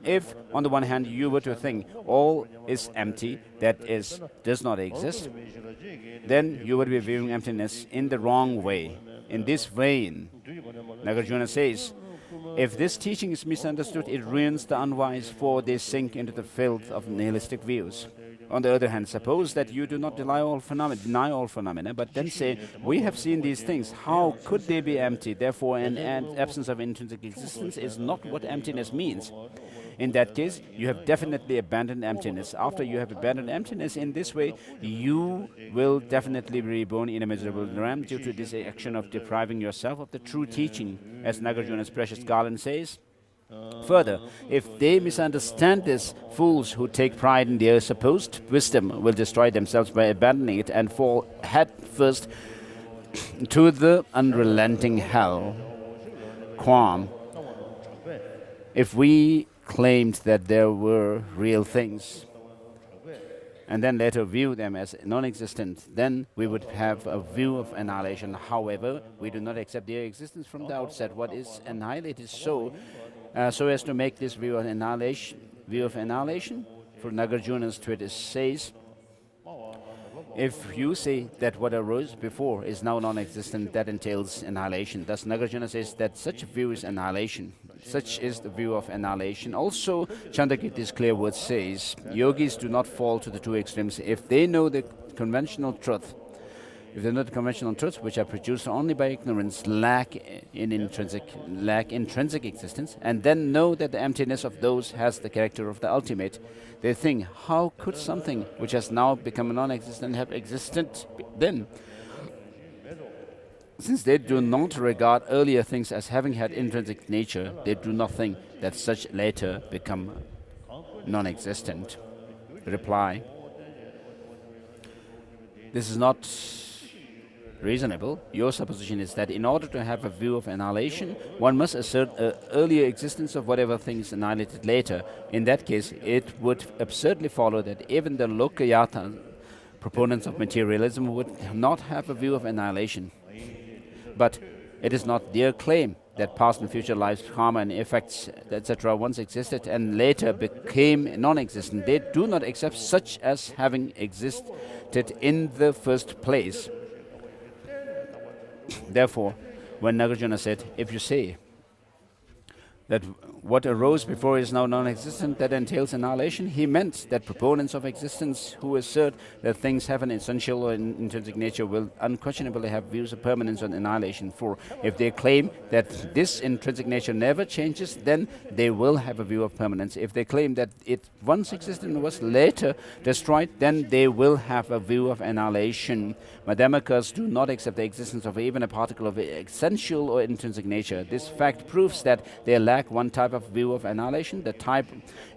if on the one hand you were to think all is empty, that is, does not exist, then you would be viewing emptiness in the wrong way. In this vein, Nagarjuna says, if this teaching is misunderstood, it ruins the unwise, for they sink into the filth of nihilistic views. On the other hand, suppose that you do not deny all phenomena, but then say, we have seen these things, how could they be empty? Therefore, an absence of intrinsic existence is not what emptiness means. In that case, you have definitely abandoned emptiness. After you have abandoned emptiness in this way, you will definitely be reborn in a miserable realm due to this action of depriving yourself of the true teaching, as Nagarjuna's precious Ganden says. Further, if they misunderstand this, fools who take pride in their supposed wisdom will destroy themselves by abandoning it and fall head first to the unrelenting hell. Quam. If we claimed that there were real things and then later view them as non-existent, then we would have a view of annihilation. However, we do not accept their existence from the outset. What is annihilated so as to make this view of annihilation, for Nagarjuna's treatise says, if you say that what arose before is now non-existent, that entails annihilation. Thus, Nagarjuna says that such a view is annihilation. Such is the view of annihilation. Also, Chandrakirti's clear word says, yogis do not fall to the two extremes. If they know the conventional truth, which are produced only by ignorance, lack intrinsic existence, and then know that the emptiness of those has the character of the ultimate, they think, how could something which has now become non-existent have existed then? Since they do not regard earlier things as having had intrinsic nature, they do not think that such later become non-existent. Reply: this is not reasonable. Your supposition is that in order to have a view of annihilation, one must assert earlier existence of whatever thing is annihilated later. In that case, it would absurdly follow that even the Lokayata proponents of materialism would not have a view of annihilation. But it is not their claim that past and future lives, karma and effects, etc., once existed and later became non-existent. They do not accept such as having existed in the first place. Therefore, when Nagarjuna said, if you say that what arose before is now non-existent, that entails annihilation, he meant that proponents of existence who assert that things have an essential or intrinsic nature will unquestionably have views of permanence and annihilation. For if they claim that this intrinsic nature never changes, then they will have a view of permanence. If they claim that it once existed and was later destroyed, then they will have a view of annihilation. Madhyamakas do not accept the existence of even a particle of essential or intrinsic nature. This fact proves that they lack one type of view of annihilation, the type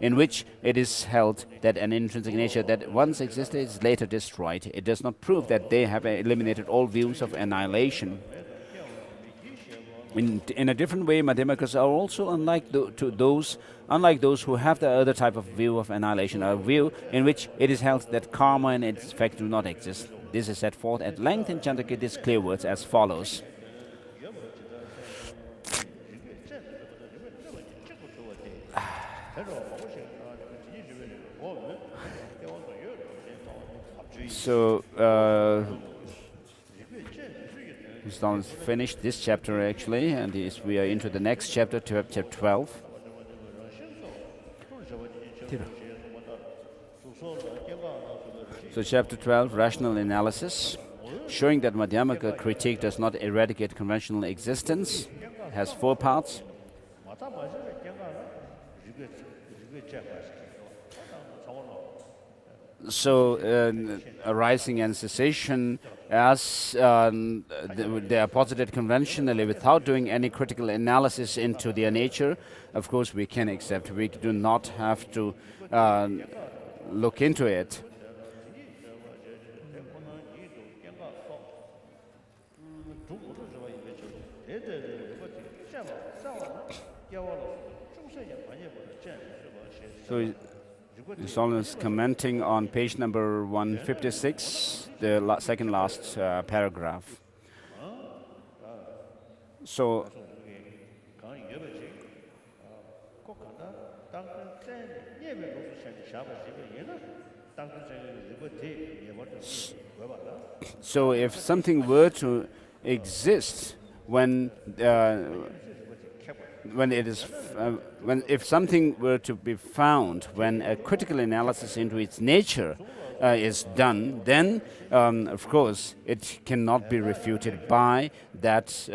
in which it is held that an intrinsic nature that once existed is later destroyed. It does not prove that they have eliminated all views of annihilation. In a different way, Madhyamakas are also unlike those who have the other type of view of annihilation, a view in which it is held that karma and its effect do not exist. This is set forth at length in Chandrakirti's clear words as follows. So, He's finished this chapter actually, and we are into the next chapter, chapter 12. So chapter 12, Rational Analysis, showing that Madhyamaka critique does not eradicate conventional existence, has 4 parts. So arising and cessation, as they are posited conventionally without doing any critical analysis into their nature, of course we can accept. We do not have to look into it. So His Holiness commenting on page number 156, the second last paragraph. So if something were to exist if something were to be found when a critical analysis into its nature is done, then of course it cannot be refuted by that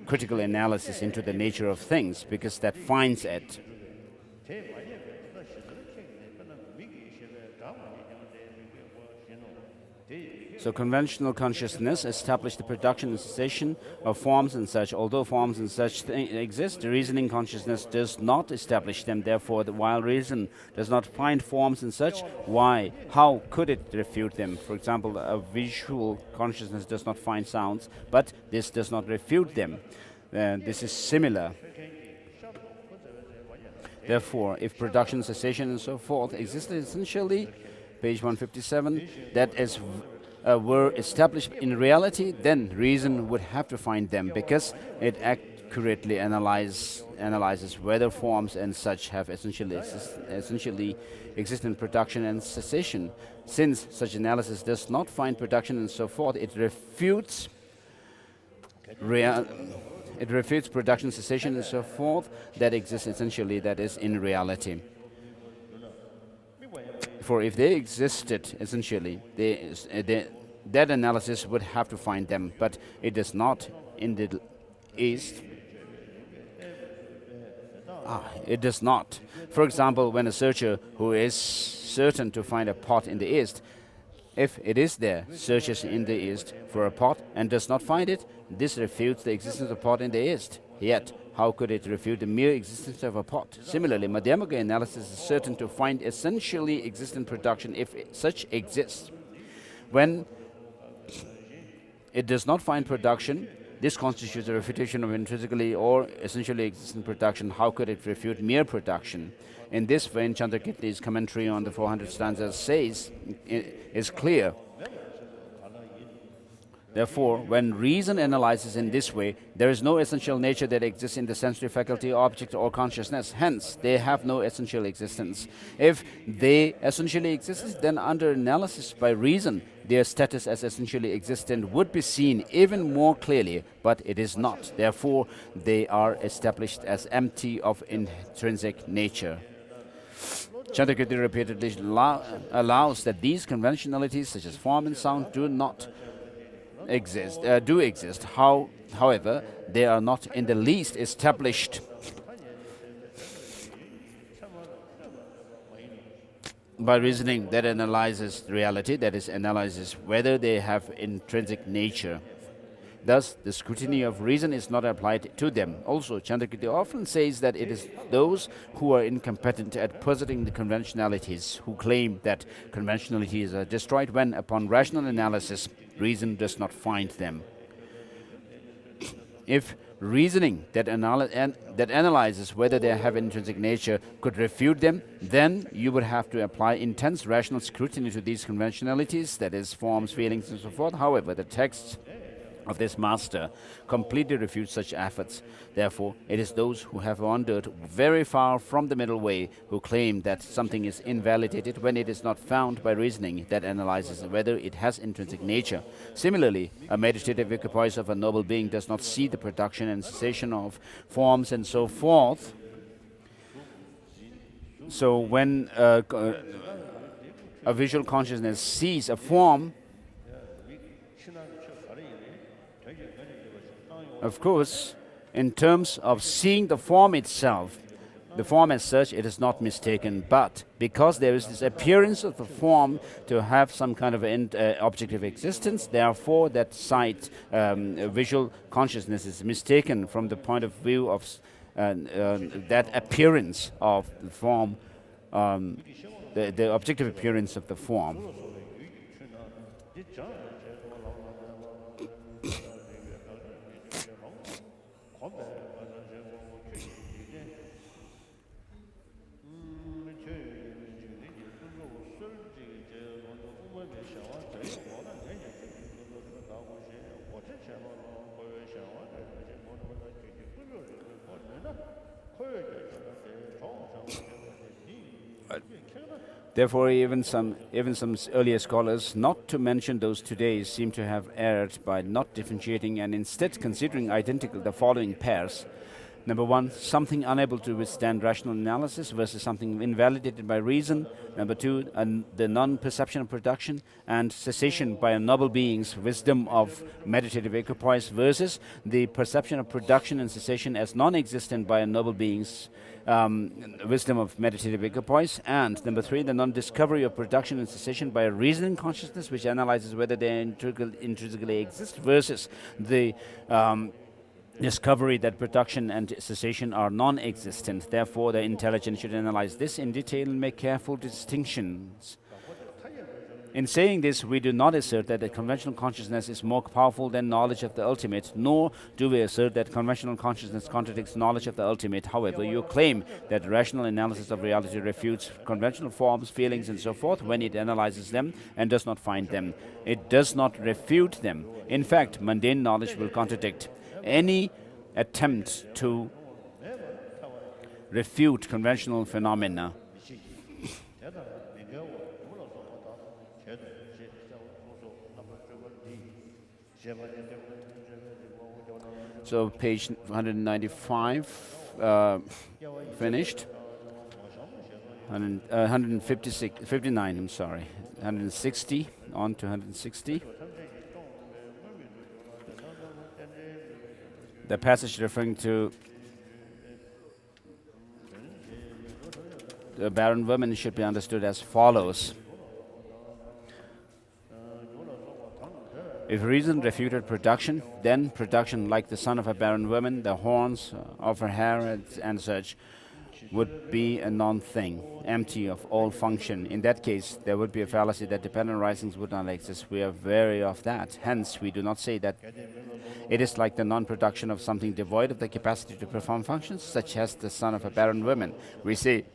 critical analysis into the nature of things, because that finds it. So conventional consciousness established the production and cessation of forms and such. Although forms and such exist, the reasoning consciousness does not establish them. Therefore, while reason does not find forms and such, how could it refute them? For example, a visual consciousness does not find sounds, but this does not refute them. This is similar. Therefore, if production, cessation, and so forth existed essentially, page 157, that is were established in reality, then reason would have to find them, because it accurately analyzes whether forms and such have essentially exist in production and cessation. Since such analysis does not find production and so forth, it refutes production, cessation, and so forth that exists essentially, that is, in reality. For if they existed essentially, that analysis would have to find them, but it does not in the East. It does not. For example, when a searcher who is certain to find a pot in the East, if it is there, searches in the East for a pot and does not find it, this refutes the existence of a pot in the East. Yet, how could it refute the mere existence of a pot? Similarly, Madhyamaka analysis is certain to find essentially existent production if such exists. When it does not find production, this constitutes a refutation of intrinsically or essentially existent production. How could it refute mere production? In this vein, Chandrakirti's commentary on the 400 stanzas says, is clear. Therefore, when reason analyzes in this way, there is no essential nature that exists in the sensory faculty, object, or consciousness. Hence, they have no essential existence. If they essentially exist, then under analysis by reason, their status as essentially existent would be seen even more clearly, but it is not. Therefore, they are established as empty of intrinsic nature. Chandrakirti repeatedly allows that these conventionalities, such as form and sound, do exist. However, they are not in the least established by reasoning that analyzes reality, that is, analyzes whether they have intrinsic nature. Thus, the scrutiny of reason is not applied to them. Also, Chandrakirti often says that it is those who are incompetent at positing the conventionalities who claim that conventionalities are destroyed when, upon rational analysis, reason does not find them. If reasoning that analyzes whether they have intrinsic nature could refute them, then you would have to apply intense rational scrutiny to these conventionalities, that is, forms, feelings, and so forth. However, the texts of this master completely refutes such efforts. Therefore, it is those who have wandered very far from the middle way who claim that something is invalidated when it is not found by reasoning that analyzes whether it has intrinsic nature. Similarly, a meditative equipoise of a noble being does not see the production and cessation of forms and so forth. So when a visual consciousness sees a form, of course, in terms of seeing the form itself, the form as such, it is not mistaken. But because there is this appearance of the form to have some kind of objective existence, therefore that sight, visual consciousness is mistaken from the point of view of that appearance of the form, the objective appearance of the form. Therefore, even some earlier scholars, not to mention those today, seem to have erred by not differentiating and instead considering identical the following pairs. Number one, something unable to withstand rational analysis versus something invalidated by reason. Number two, the non-perception of production and cessation by a noble being's wisdom of meditative equipoise versus the perception of production and cessation as non-existent by a noble being's wisdom of meditative equipoise. And number three, the non-discovery of production and cessation by a reasoning consciousness which analyzes whether they intrinsically exist versus the discovery that production and cessation are non-existent. Therefore, the intelligence should analyze this in detail and make careful distinctions. In saying this, we do not assert that the conventional consciousness is more powerful than knowledge of the ultimate, nor do we assert that conventional consciousness contradicts knowledge of the ultimate. However, you claim that rational analysis of reality refutes conventional forms, feelings, and so forth when it analyzes them and does not find them. It does not refute them. In fact, mundane knowledge will contradict any attempt to refute conventional phenomena. So page 195 finished. 59, I'm sorry. 160, on to 160. The passage referring to the barren woman should be understood as follows. If reason refuted production, then production, like the son of a barren woman, the horns of her hair and such, would be a non-thing, empty of all function. In that case, there would be a fallacy that dependent risings would not exist. We are wary of that. Hence, we do not say that it is like the non-production of something devoid of the capacity to perform functions, such as the son of a barren woman. We say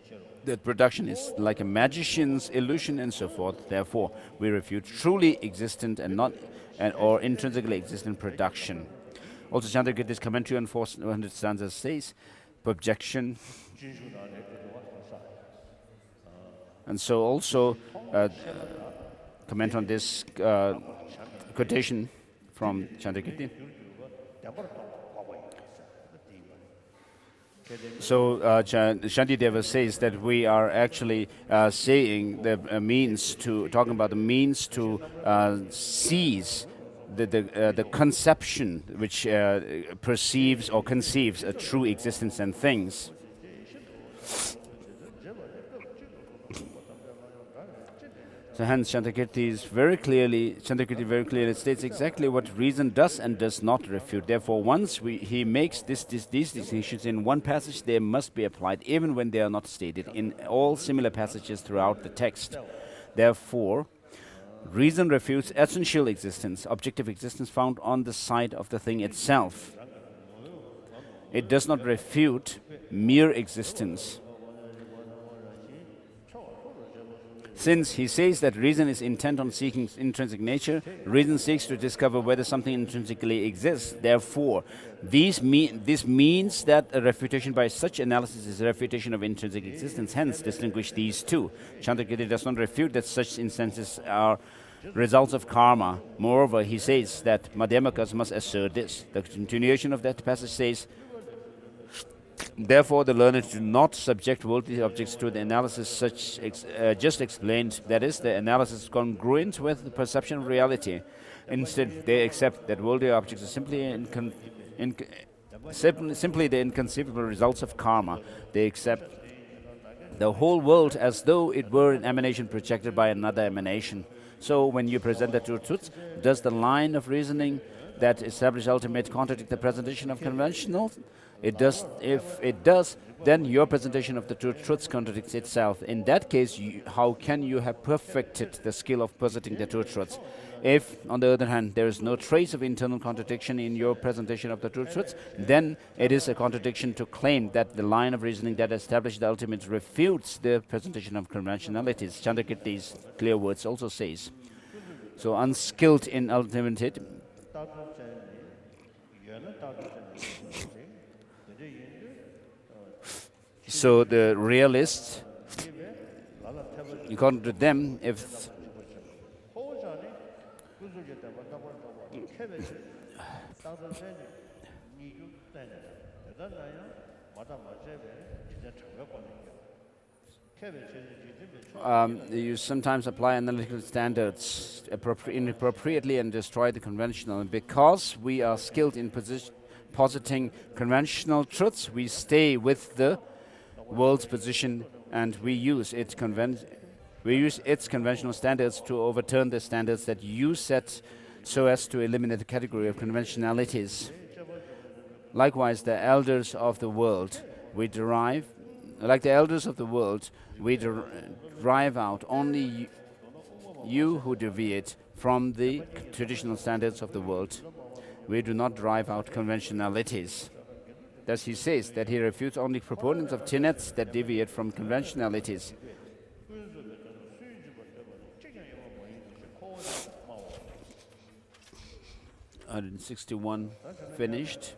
that production is like a magician's illusion and so forth. Therefore, we refute truly existent and not and or intrinsically existent production. Also, Chandrakirti's commentary on 400 stanzas says, objection. And so also comment on this quotation from Chandrakirti. So Shantideva says that we are actually saying the talking about the means to seize the conception which perceives or conceives a true existence and things. So hence Chandrakirti very clearly states exactly what reason does and does not refute. Therefore, once he makes these distinctions in one passage, they must be applied even when they are not stated in all similar passages throughout the text. Therefore, reason refutes essential existence, objective existence found on the side of the thing itself. It does not refute mere existence. Since he says that reason is intent on seeking intrinsic nature, reason seeks to discover whether something intrinsically exists. Therefore, this means that a refutation by such analysis is a refutation of intrinsic existence. Hence, distinguish these two. Chandrakirti does not refute that such instances are results of karma. Moreover, he says that Madhyamakas must assert this. The continuation of that passage says, therefore, the learned do not subject worldly objects to the analysis just explained, that is, the analysis congruent with the perception of reality. Instead, they accept that worldly objects are simply the inconceivable results of karma. They accept the whole world as though it were an emanation projected by another emanation. So, when you present the two truths, does the line of reasoning that establish ultimate contradict the presentation of conventional? It does. If it does, then your presentation of the two truths contradicts itself. In that case, how can you have perfected the skill of presenting the two truths? If, on the other hand, there is no trace of internal contradiction in your presentation of the two truths, then it is a contradiction to claim that the line of reasoning that established the ultimate refutes the presentation of conventionalities. Chandrakirti's clear words also says. So, unskilled in ultimate. So the realists, according to them, if you sometimes apply analytical standards inappropriately and destroy the conventional. And because we are skilled in positing conventional truths, we stay with the world's position and we use its conventional standards to overturn the standards that you set so as to eliminate the category of conventionalities. Likewise, the elders of the world, we derive out only you who deviate from the traditional standards of the world. We do not drive out conventionalities. Thus he says that he refutes only proponents of tenets that deviate from conventionalities. And 61 finished.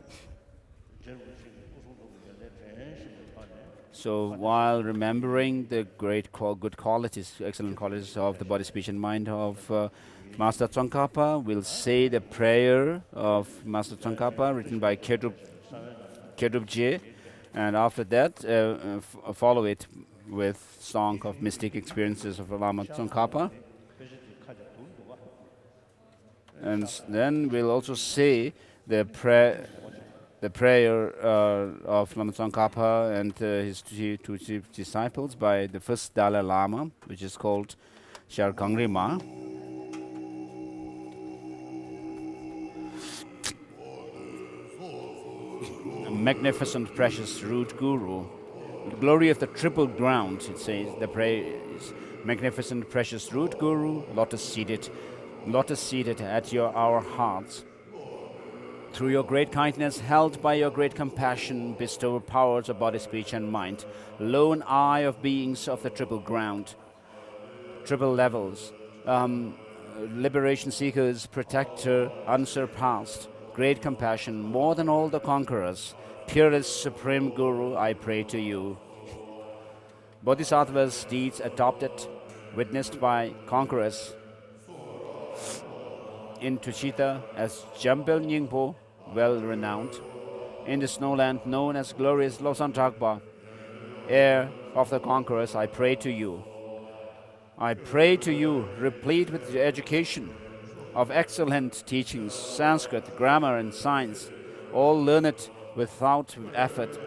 So while remembering the good qualities, excellent qualities of the body, speech and mind of Master Tsongkhapa, we'll say the prayer of Master Tsongkhapa written by Kedubje, and after that follow it with song of mystic experiences of Lama Tsongkhapa. And then we'll also say the prayer of Lama Tsongkhapa and his two chief disciples by the first Dalai Lama, which is called Shar Gangrima. Magnificent, precious root guru, the glory of the triple ground, it says, the praise. Magnificent, precious root guru, lotus seated at our hearts. Through your great kindness, held by your great compassion, bestow powers of body, speech and mind. Lone eye of beings of the triple ground, triple levels, liberation seekers, protector, unsurpassed, great compassion, more than all the conquerors, purest supreme Guru, I pray to you. Bodhisattvas' deeds adopted, witnessed by conquerors in Tuchita as Jambel Nyingpo, well renowned, in the snowland known as glorious Losan Tragba, heir of the conquerors, I pray to you. I pray to you, replete with the education of excellent teachings, Sanskrit, grammar, and science, all learned without effort,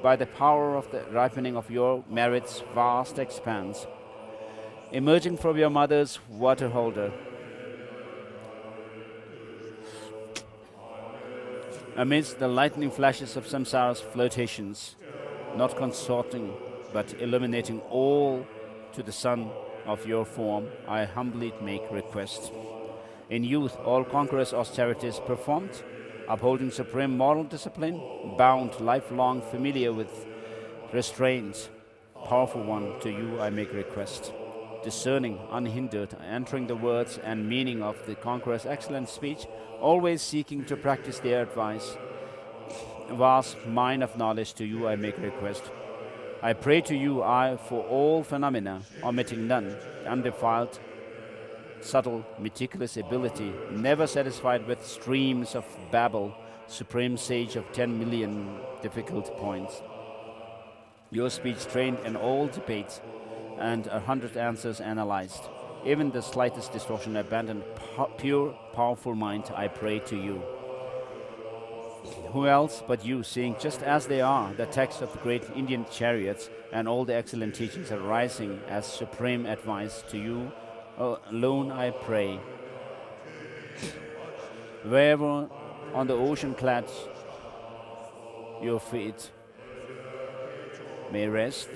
by the power of the ripening of your merits' vast expanse, emerging from your mother's water holder, amidst the lightning flashes of samsara's flirtations, not consorting but illuminating all to the sun of your form, I humbly make request. In youth, all conquerors' austerities performed, upholding supreme moral discipline, bound lifelong familiar with restraint. Powerful one, to you I make request. Discerning, unhindered, entering the words and meaning of the conqueror's excellent speech, always seeking to practice their advice. Vast mine of knowledge, to you I make request. I pray to you, I, for all phenomena, omitting none, undefiled, subtle, meticulous ability, never satisfied with streams of babble, supreme sage of 10 million difficult points. Your speech trained in all debates and 100 answers analyzed. Even the slightest distortion abandoned, pure, powerful mind, I pray to you. Who else but you, seeing just as they are the text of the great Indian chariots and all the excellent teachings arising as supreme advice, to you alone I pray. Wherever on the ocean clad your feet may rest,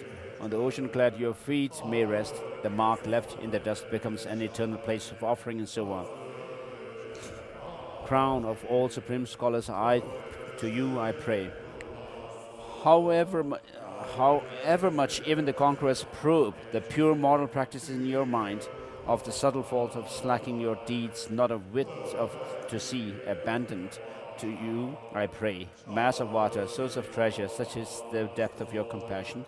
the mark left in the dust becomes an eternal place of offering and so on. Crown of all supreme scholars, to you I pray. However much even the conquerors probe the pure moral practices in your mind, of the subtle fault of slacking your deeds, not a whit of to see, abandoned, to you I pray. Mass of water, source of treasure, such is the depth of your compassion.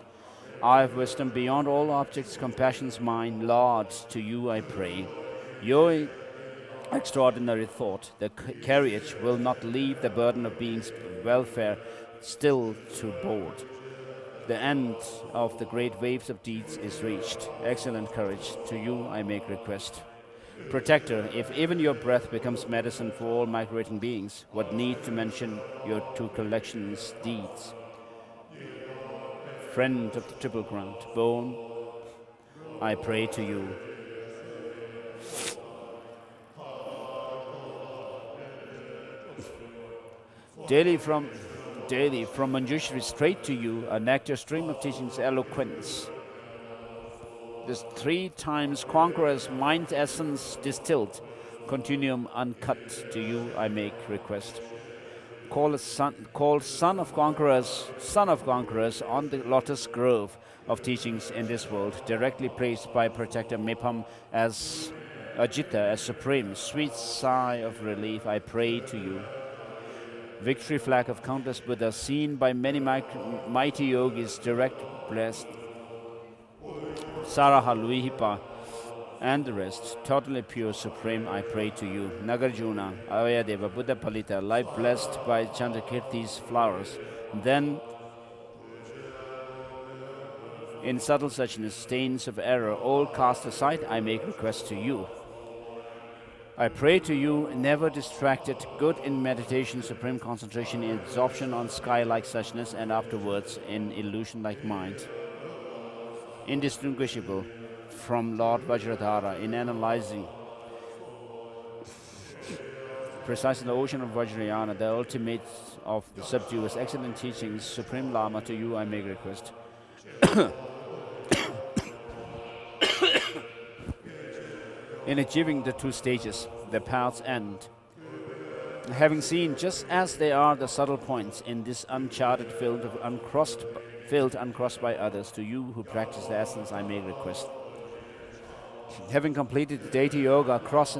Eye of wisdom, beyond all objects, compassion's mine, Lord, to you I pray. Your extraordinary thought, the carriage will not leave the burden of being's welfare still to board. The end of the great waves of deeds is reached. Excellent courage, to you I make request. Protector, if even your breath becomes medicine for all migrating beings, what need to mention your two collections' deeds? Friend of the triple ground, born, I pray to you. Daily from Manjushri straight to you, a nectar stream of teachings, eloquence. This 3 times conqueror's mind essence distilled, continuum uncut, to you I make request. Called son of conquerors on the lotus grove of teachings in this world, directly praised by protector Mepam as Ajita, as supreme, sweet sigh of relief, I pray to you. Victory flag of countless Buddhas, seen by many mighty yogis, direct blessed, Saraha Luihipa, and the rest, totally pure, supreme, I pray to you. Nagarjuna, Avayadeva, Buddha Palita, life blessed by Chandrakirti's flowers. Then, in subtle suchness, stains of error, all cast aside, I make request to you. I pray to you, never distracted, good in meditation, supreme concentration, in absorption on sky-like suchness, and afterwards in illusion-like mind. Indistinguishable from Lord Vajradhara in analyzing precisely the ocean of Vajrayana, the ultimate of the subduous, excellent teachings, Supreme Lama, to you I make request. In achieving the 2 stages, the path's end, having seen just as they are the subtle points in this uncharted field uncrossed by others, to you who practice the essence I make request. Having completed deity yoga, gross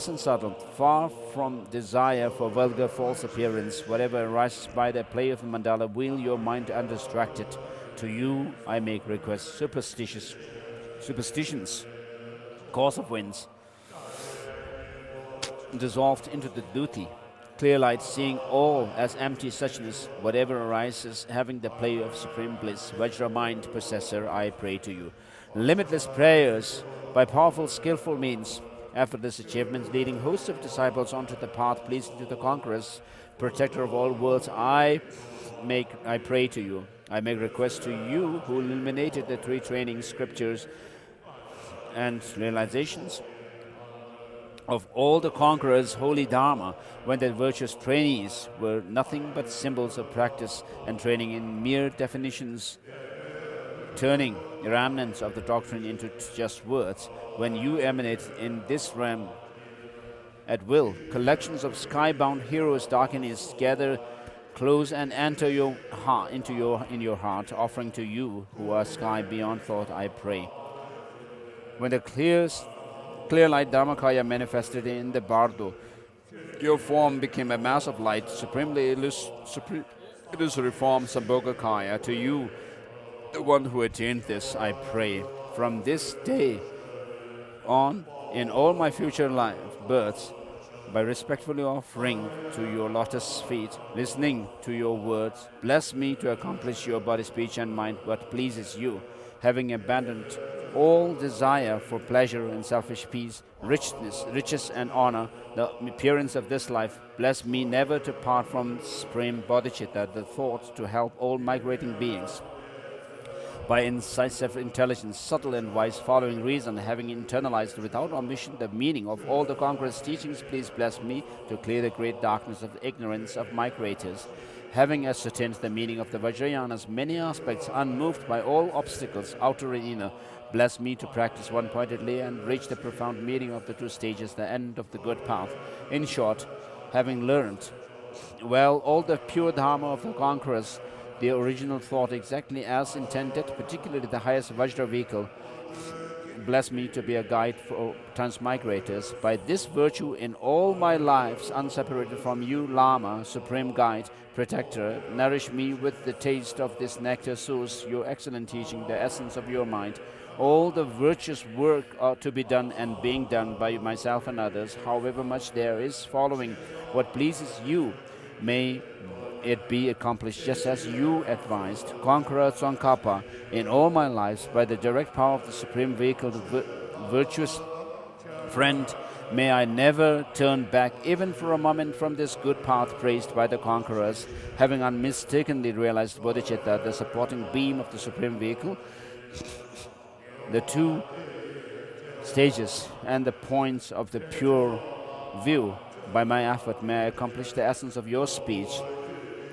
and subtle, far from desire for vulgar false appearance, whatever arises by the play of the mandala, will your mind undistracted. To you I make request. Superstitions, cause of winds, dissolved into the duty. Clear light, seeing all as empty suchness, whatever arises, having the play of supreme bliss. Vajra mind possessor, I pray to you. Limitless prayers by powerful, skillful means. Effortless achievements leading hosts of disciples onto the path pleasing to the conquerors, protector of all worlds, I pray to you. I make request to you who illuminated the three training scriptures and realizations of all the conquerors' holy dharma, when their virtuous trainees were nothing but symbols of practice and training in mere definitions, turning remnants of the doctrine into just words, when you emanate in this realm at will, collections of sky-bound heroes darkness gather close and enter your heart in your heart, offering to you who are sky beyond thought, I pray. When the clear light Dharmakaya manifested in the Bardo, your form became a mass of light, supremely illusory form Sambhogakaya. To you, the one who attained this, I pray. From this day on, in all my future births, by respectfully offering to your lotus feet, listening to your words, bless me to accomplish your body, speech, and mind what pleases you, having abandoned all desire for pleasure and selfish peace, riches and honor, the appearance of this life. Bless me never to part from supreme bodhicitta, the thought to help all migrating beings. By incisive intelligence, subtle and wise, following reason, having internalized without omission the meaning of all the conqueror's teachings, please bless me to clear the great darkness of the ignorance of migrators. Having ascertained the meaning of the Vajrayana's many aspects, unmoved by all obstacles, outer and inner, bless me to practice one-pointedly and reach the profound meaning of the two stages, the end of the good path. In short, having learned well all the pure dharma of the conquerors, the original thought exactly as intended, particularly the highest Vajra vehicle, bless me to be a guide for transmigrators. By this virtue, in all my lives, unseparated from you, Lama, supreme guide, protector, nourish me with the taste of this nectar source, your excellent teaching, the essence of your mind. All the virtuous work are to be done and being done by myself and others, however much there is, following what pleases you, may it be accomplished just as you advised. Conqueror Tsongkhapa, in all my lives, by the direct power of the supreme vehicle, the virtuous friend, may I never turn back even for a moment from this good path praised by the conquerors, having unmistakenly realized bodhicitta, the supporting beam of the supreme vehicle, the two stages and the points of the pure view. By my effort may I accomplish the essence of your speech.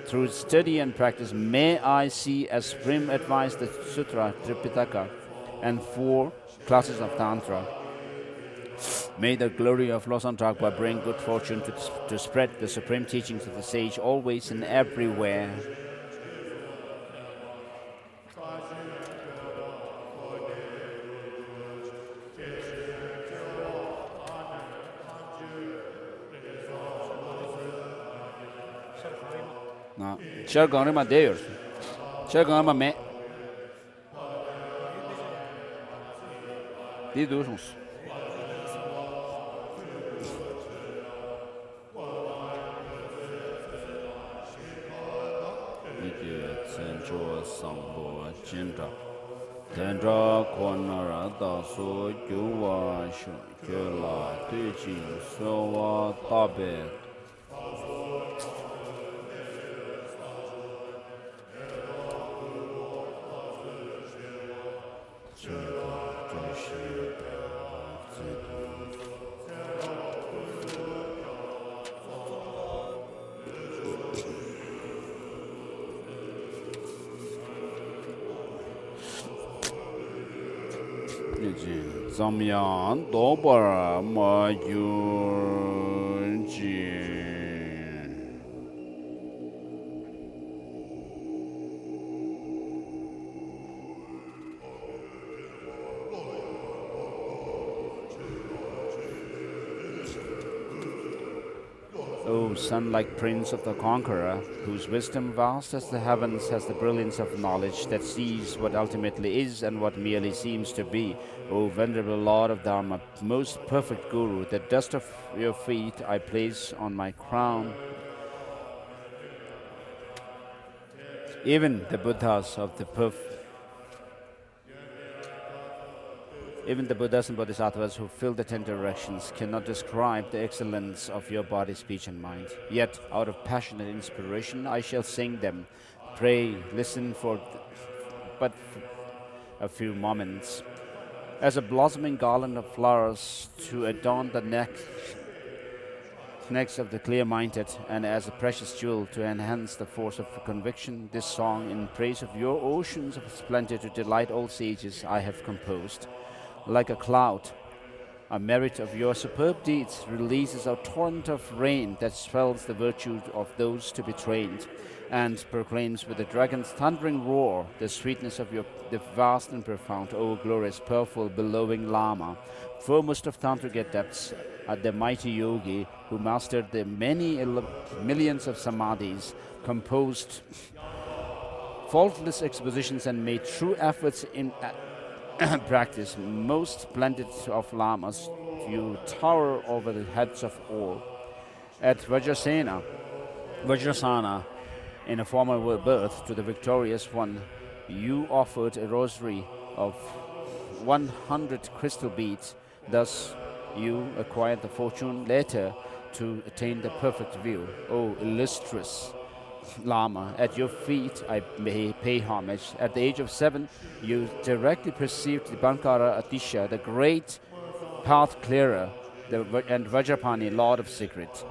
Through study and practice, may I see as supreme advice the Sutra, Tripitaka, and 4 classes of Tantra. May the glory of Losang Dragpa bring good fortune to spread the supreme teachings of the sage always and everywhere. Shargarima Deus. Shargarima me. Didusons. Central Sambo Jinda. Tendra Konara Daso Yuwa Shukula Tijin Sowa Tabe. Zamyan Dobar Ma Yunji. sun-like prince of the conqueror, whose wisdom vast as the heavens has the brilliance of knowledge that sees what ultimately is and what merely seems to be. O venerable Lord of Dharma, most perfect Guru, the dust of your feet I place on my crown. Even the Buddhas of the Even the Buddhas and Bodhisattvas who fill the 10 directions cannot describe the excellence of your body, speech, and mind. Yet, out of passionate inspiration, I shall sing them. Pray, listen for but a few moments. As a blossoming garland of flowers to adorn the necks of the clear-minded, and as a precious jewel to enhance the force of conviction, this song in praise of your oceans of splendor to delight all sages I have composed. Like a cloud, a merit of your superb deeds releases a torrent of rain that swells the virtue of those to be trained, and proclaims with the dragon's thundering roar the sweetness of the vast and profound, O glorious, powerful, bellowing Lama, foremost of tantric depths, the mighty yogi who mastered the millions of samadhis, composed faultless expositions, and made true efforts in practice. Most splendid of lamas, you tower over the heads of all. At Vajrasana, in a former birth to the victorious one, you offered a rosary of 100 crystal beads. Thus, you acquired the fortune later to attain the perfect view. O illustrious Lama, at your feet I may pay homage. At the age of 7, you directly perceived the Bankara Atisha, the great path clearer, and Vajrapani, Lord of Secret.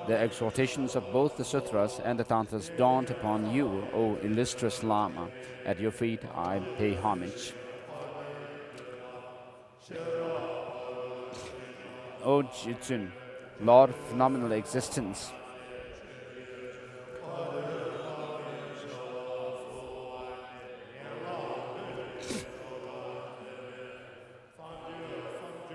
The exhortations of both the sutras and the tantras dawned upon you, O illustrious Lama. At your feet I pay homage. O Jitsun, Lord of phenomenal existence,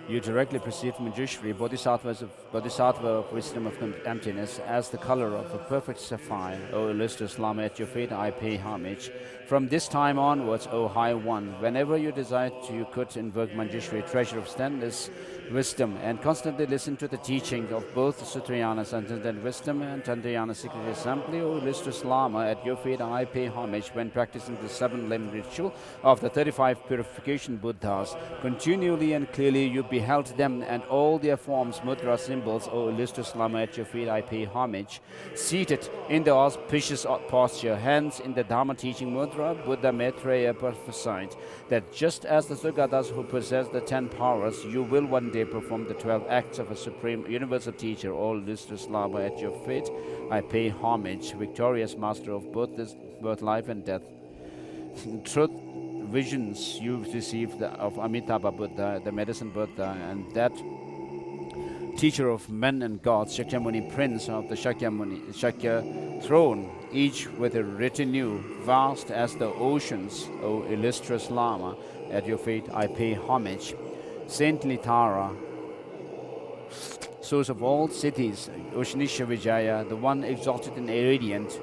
you directly perceive Manjushri, Bodhisattva of wisdom of emptiness, as the color of a perfect sapphire. O illustrious Lama, at your feet I pay homage. From this time onwards, O High One, whenever you desired to, you could invoke Manjushri, treasure of stainless wisdom, and constantly listen to the teaching of both Sutrayanas and wisdom and Tantrayana secret assembly. O illustrious Lama, at your feet I pay homage when practicing the 7-limb ritual of the 35 purification Buddhas. Continually and clearly you beheld them and all their forms, mudra symbols. O illustrious Lama, at your feet I pay homage. Seated in the auspicious posture, hands in the Dharma teaching mudra, Buddha Maitreya prophesied that just as the Sugatas who possess the 10 powers, you will one day perform the 12 acts of a supreme universal teacher. O illustrious Lama, at your feet I pay homage. Victorious master of both life and death. Truth visions you received of Amitabha Buddha, the medicine Buddha, and that teacher of men and gods, Shakyamuni, prince of the Shakya throne, each with a retinue vast as the oceans. O illustrious Lama, at your feet I pay homage. Saintly Tara, source of all cities, Ushanisha Vijaya, the one exalted and radiant,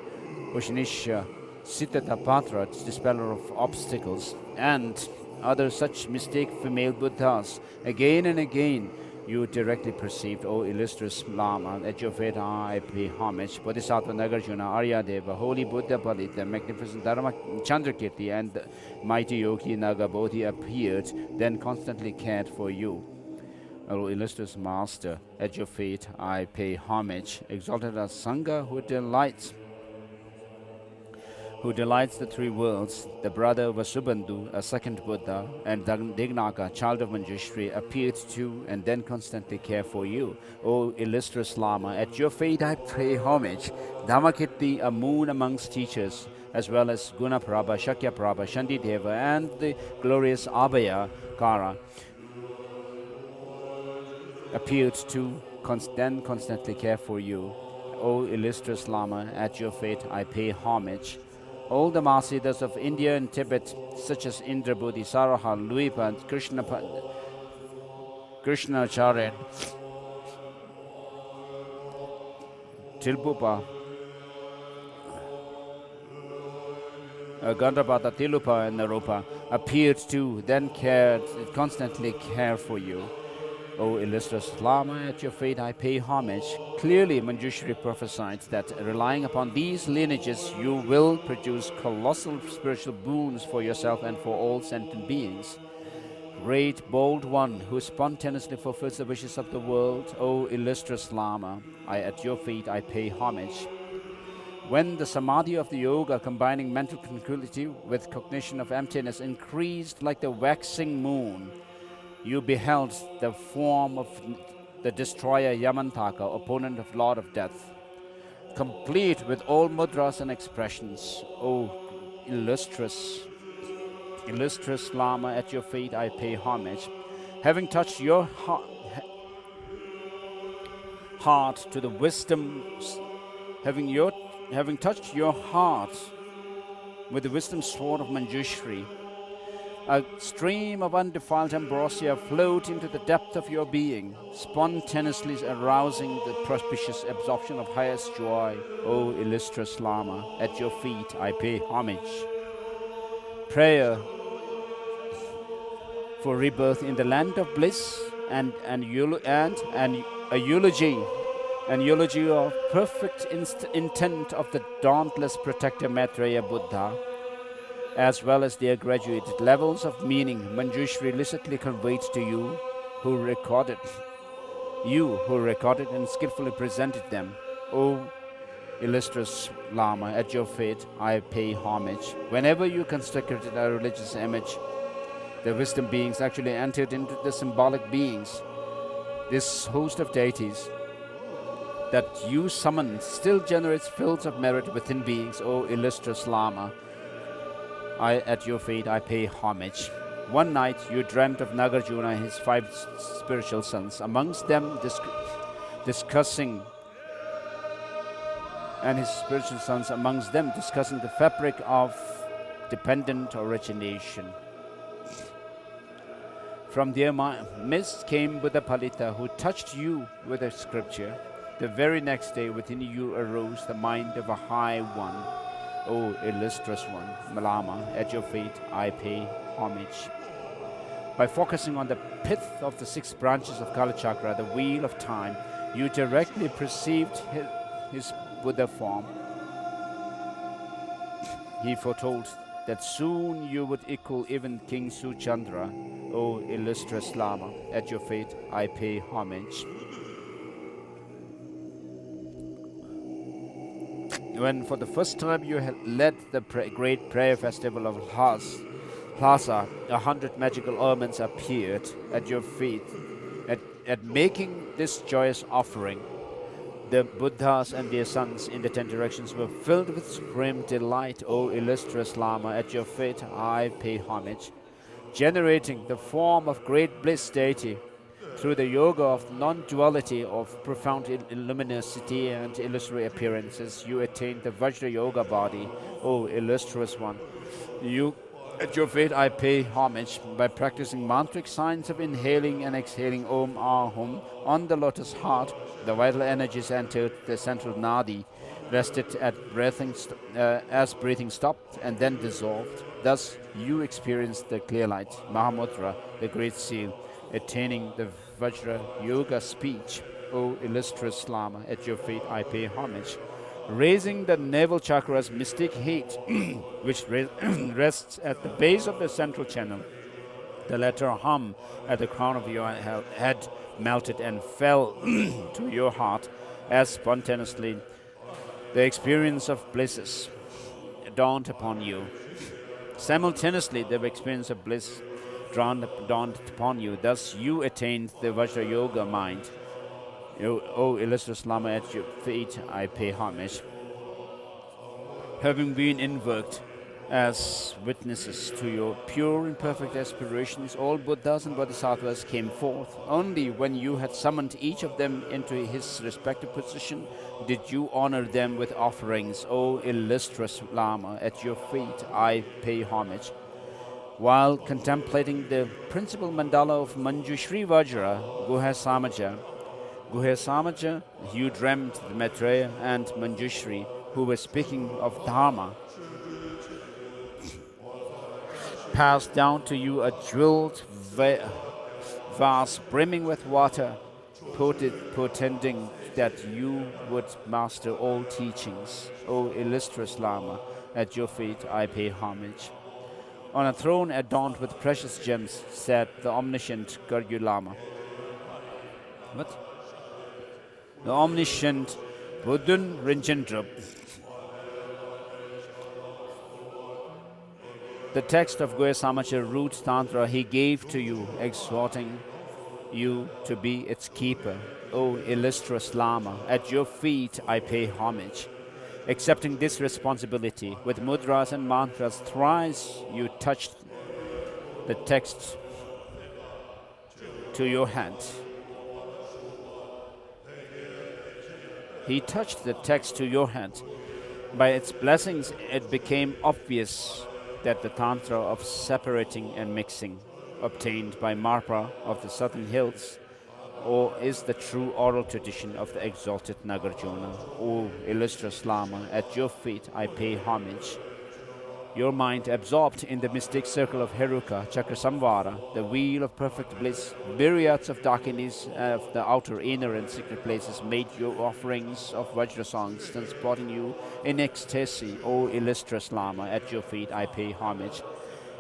Ushanisha Siddhatapatra, dispeller of obstacles, and other such mistake female Buddhas. Again and again you directly perceived, O illustrious Lama, at your feet I pay homage. Bodhisattva Nagarjuna, Aryadeva, Holy Buddha Bali, the magnificent Dharma Chandrakirti, and the mighty Yogi Nagabodhi appeared, then constantly cared for you. O illustrious Master, at your feet I pay homage. Exalted as Sangha who delights the 3 worlds, the brother of Vasubandhu, a second Buddha, and Dignaka, child of Manjushri, appeared to and then constantly care for you. O illustrious Lama, at your feet I pay homage. Dhammakirti, a moon amongst teachers, as well as Gunaprabha, Shakyaprabha, Shandideva, and the glorious Abhaya Kara, appeared to then constantly care for you. O illustrious Lama, at your feet I pay homage. All the Mahasiddhas of India and Tibet, such as Indrabudhi, Saraha, Luipa, and Krishnacharya, Tilpupa, Gandhabata, Tilupa, and Naropa appeared to, then cared, constantly care for you. O illustrious Lama, at your feet I pay homage. Clearly, Manjushri prophesied that relying upon these lineages, you will produce colossal spiritual boons for yourself and for all sentient beings. Great, bold one who spontaneously fulfills the wishes of the world, O illustrious Lama, at your feet I pay homage. When the samadhi of the yoga, combining mental tranquility with cognition of emptiness, increased like the waxing moon, you beheld the form of the destroyer Yamantaka, opponent of Lord of Death, complete with all mudras and expressions. O illustrious Lama, at your feet I pay homage. Having touched your heart to the wisdom, having touched your heart with the wisdom sword of Manjushri, a stream of undefiled ambrosia flowed into the depth of your being, spontaneously arousing the propitious absorption of highest joy. O illustrious Lama, at your feet I pay homage. Prayer for rebirth in the land of bliss and a eulogy of perfect intent of the dauntless protector Maitreya Buddha, as well as their graduated levels of meaning Manjushri illicitly conveyed to you who recorded and skillfully presented them. O illustrious Lama, at your feet I pay homage. Whenever you constructed a religious image, the wisdom beings actually entered into the symbolic beings. This host of deities that you summoned still generates fields of merit within beings. O illustrious Lama, at your feet I pay homage. One night you dreamt of Nagarjuna and his 5 spiritual sons, amongst them discussing the fabric of dependent origination. From their midst came Buddha Palita, who touched you with a scripture. The very next day within you arose the mind of a high one. O illustrious one, Lama, at your feet I pay homage. By focusing on the pith of the 6 branches of Kala Chakra, the wheel of time, you directly perceived his Buddha form. He foretold that soon you would equal even King Suchandra. O illustrious Lama, at your feet I pay homage. When for the first time you had led the great prayer festival of Lhasa, 100 magical omens appeared at your feet. At making this joyous offering, the Buddhas and their sons in the 10 directions were filled with supreme delight. O illustrious Lama, at your feet I pay homage. Generating the form of great bliss deity, through the yoga of non-duality, of profound luminosity and illusory appearances, you attained the Vajra Yoga body. O illustrious one, at your feet I pay homage. By practicing mantric signs of inhaling and exhaling Om Ahum on the lotus heart, the vital energies entered the central nadi, rested at as breathing stopped and then dissolved. Thus you experienced the clear light, Mahamudra, the great seal, attaining the Vajra Yoga speech. O illustrious Lama, at your feet I pay homage. Raising the navel chakra's mystic heat, which rests at the base of the central channel, the letter Hum at the crown of your head melted and fell to your heart as spontaneously the experience of blisses dawned upon you. Simultaneously, the experience of bliss dawned upon you. Thus, you attained the Vajra Yoga mind. O illustrious Lama, at your feet I pay homage. Having been invoked as witnesses to your pure and perfect aspirations, all Buddhas and Bodhisattvas came forth. Only when you had summoned each of them into his respective position did you honor them with offerings. O illustrious Lama, at your feet I pay homage. While contemplating the principal mandala of Manjushri Vajra, Guha Samaja, Guhe Samaja, you dreamt the Maitreya and Manjushri, who were speaking of Dharma, passed down to you a jeweled vase brimming with water, portending that you would master all teachings. O illustrious Lama, at your feet I pay homage. On a throne adorned with precious gems sat the omniscient Gurju Lama. What? The omniscient Buddhan Rinchen. The text of Goya Samacha root Tantra he gave to you, exhorting you to be its keeper. O illustrious Lama, at your feet I pay homage. Accepting this responsibility with mudras and mantras, thrice you touched the text to your hand. He touched the text to your hand. By its blessings, it became obvious that the Tantra of separating and mixing, obtained by Marpa of the southern hills, or is the true oral tradition of the exalted Nagarjuna. O illustrious Lama, at your feet I pay homage. Your mind absorbed in the mystic circle of Heruka, Chakrasamvara, the wheel of perfect bliss, myriads of dakinis of the outer, inner and secret places made your offerings of Vajra songs, transporting you in ecstasy. O illustrious Lama, at your feet I pay homage.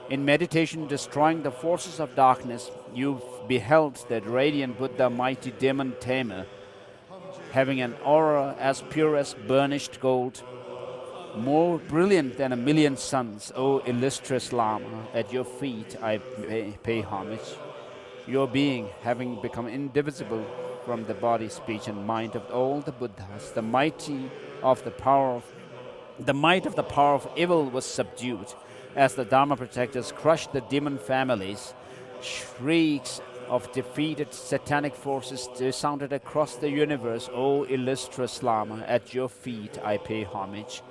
In meditation, destroying the forces of darkness, you beheld that radiant Buddha, mighty demon tamer, having an aura as pure as burnished gold, more brilliant than a million suns. O illustrious Lama, at your feet I pay homage. Your being, having become indivisible from the body, speech, and mind of all the Buddhas, the might of the power of evil was subdued, as the Dharma protectors crushed the demon families. Shrieks of defeated satanic forces resounded across the universe. O illustrious Lama, at your feet I pay homage.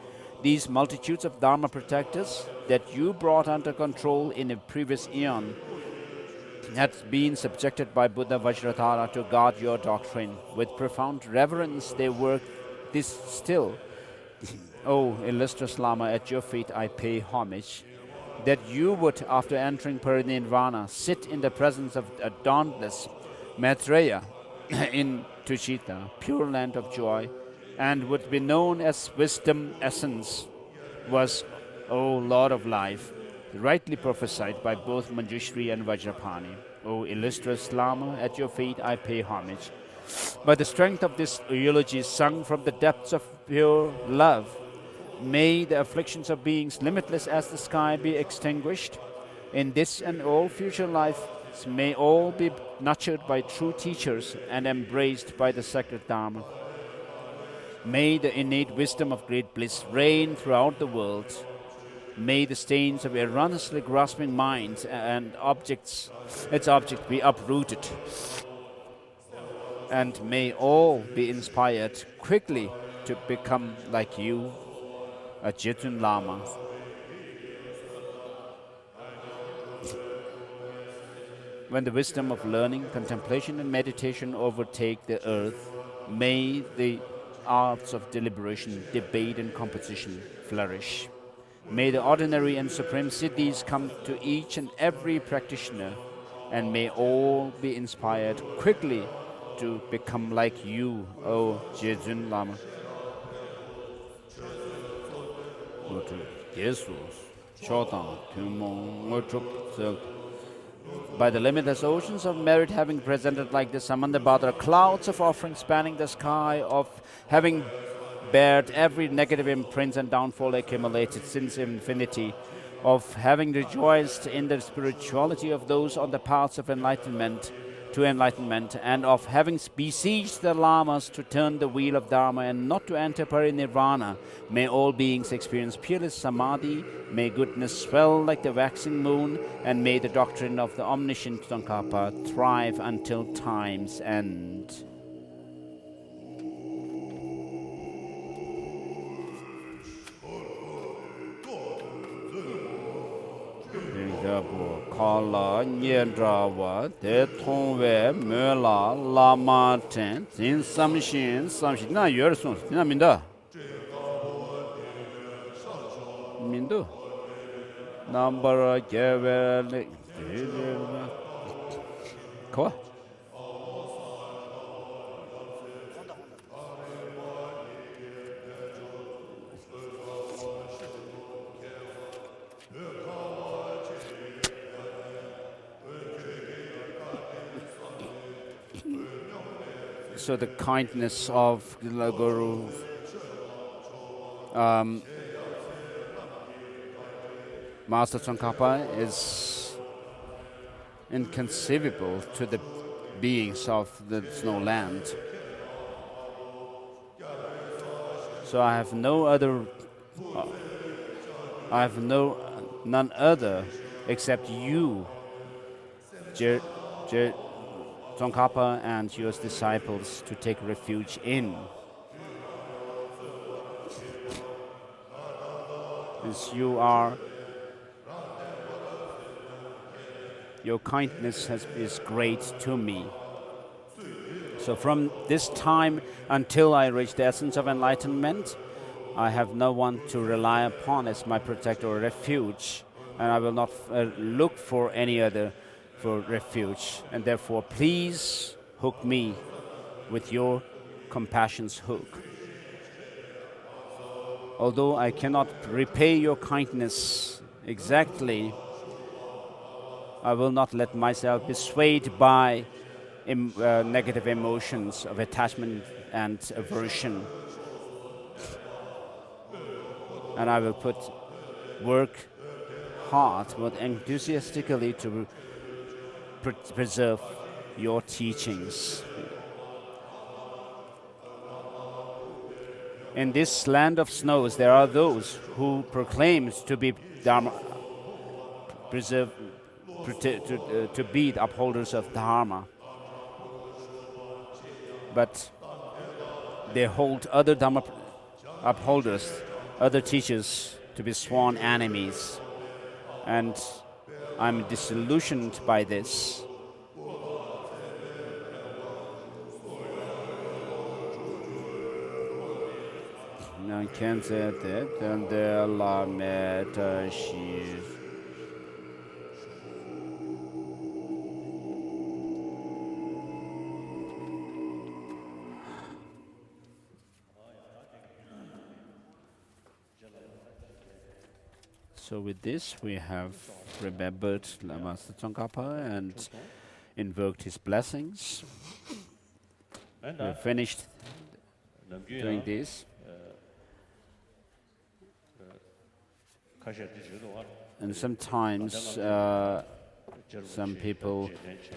These multitudes of Dharma protectors that you brought under control in a previous eon had been subjected by Buddha Vajradhara to guard your doctrine. With profound reverence they work this still. O illustrious Lama, at your feet I pay homage. That you would, after entering Parinirvana, sit in the presence of a dauntless Maitreya in Tushita, pure land of joy, and would be known as wisdom essence, was, O Lord of life, rightly prophesied by both Manjushri and Vajrapani. O illustrious Lama, at your feet I pay homage. By the strength of this eulogy sung from the depths of pure love, may the afflictions of beings limitless as the sky be extinguished. In this and all future life, may all be nurtured by true teachers and embraced by the sacred Dharma. May the innate wisdom of great bliss reign throughout the world. May the stains of erroneously grasping minds and its object be uprooted. And may all be inspired quickly to become like you, a Jetun Lama. When the wisdom of learning, contemplation and meditation overtake the earth, may the arts of deliberation, debate and composition flourish. May the ordinary and supreme siddhis come to each and every practitioner, and may all be inspired quickly to become like you, O Jetun Lama. By the limitless oceans of merit having presented like the Samandabhadra, clouds of offerings spanning the sky, of having bared every negative imprint and downfall accumulated since infinity, of having rejoiced in the spirituality of those on the paths of enlightenment, and of having besieged the lamas to turn the wheel of Dharma and not to enter parinirvana, may all beings experience peerless samadhi, may goodness swell like the waxing moon, and may the doctrine of the omniscient Tsongkhapa thrive until time's end. kala nyedrawa de tongwe mela lama ten zin samshin na yersun na minda mindu number gevele ko. So the kindness of the Guru, Master Tsongkhapa, is inconceivable to the beings of the snow land. So I have none other except you, Tsongkhapa, and your disciples to take refuge in. As your kindness is great to me. So from this time until I reach the essence of enlightenment, I have no one to rely upon as my protector or refuge, and I will not look for any other for refuge. And therefore, please hook me with your compassion's hook. Although I cannot repay your kindness exactly, I will not let myself be swayed by negative emotions of attachment and aversion. And I will work hard, but enthusiastically to preserve your teachings. In this land of snows, there are those who proclaim to be Dharma, to be the upholders of Dharma. But they hold other Dharma upholders, other teachers, to be sworn enemies. And I'm disillusioned by this. So with this, we have remembered Lama Tsongkhapa and invoked his blessings. We're finished doing this. And sometimes some people,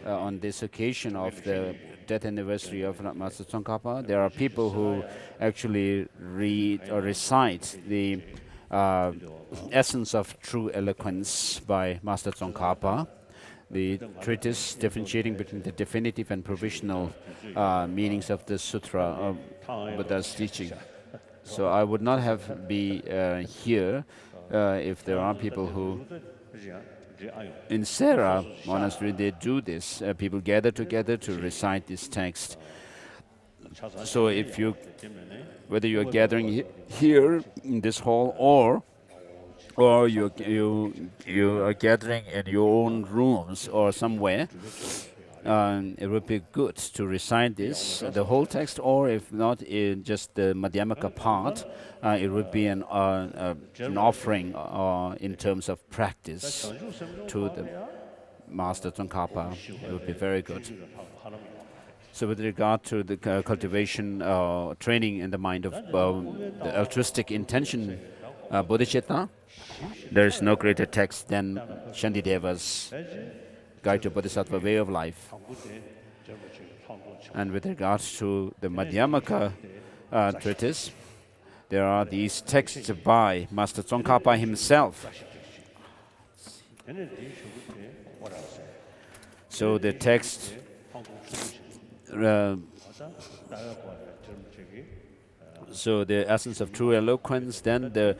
on this occasion of the death anniversary of Master Tsongkhapa, there are people who actually read or recite the Essence of True Eloquence by Master Tsongkhapa, the treatise differentiating between the definitive and provisional meanings of the sutra of Buddha's teaching. So I would not have be here if there are people who, in Sera Monastery, they do this. People gather together to recite this text. So if whether you are gathering here in this hall or you are gathering in your own rooms or somewhere, it would be good to recite this, the whole text, or if not, in just the Madhyamaka part, it would be an offering in terms of practice to the Master Tsongkhapa. It would be very good. So with regard to the cultivation, training in the mind of the altruistic intention, bodhicitta, there is no greater text than Shantideva's Guide to Bodhisattva Way of Life. And with regards to the Madhyamaka treatise, there are these texts by Master Tsongkhapa himself. So the text, so the Essence of True Eloquence, then the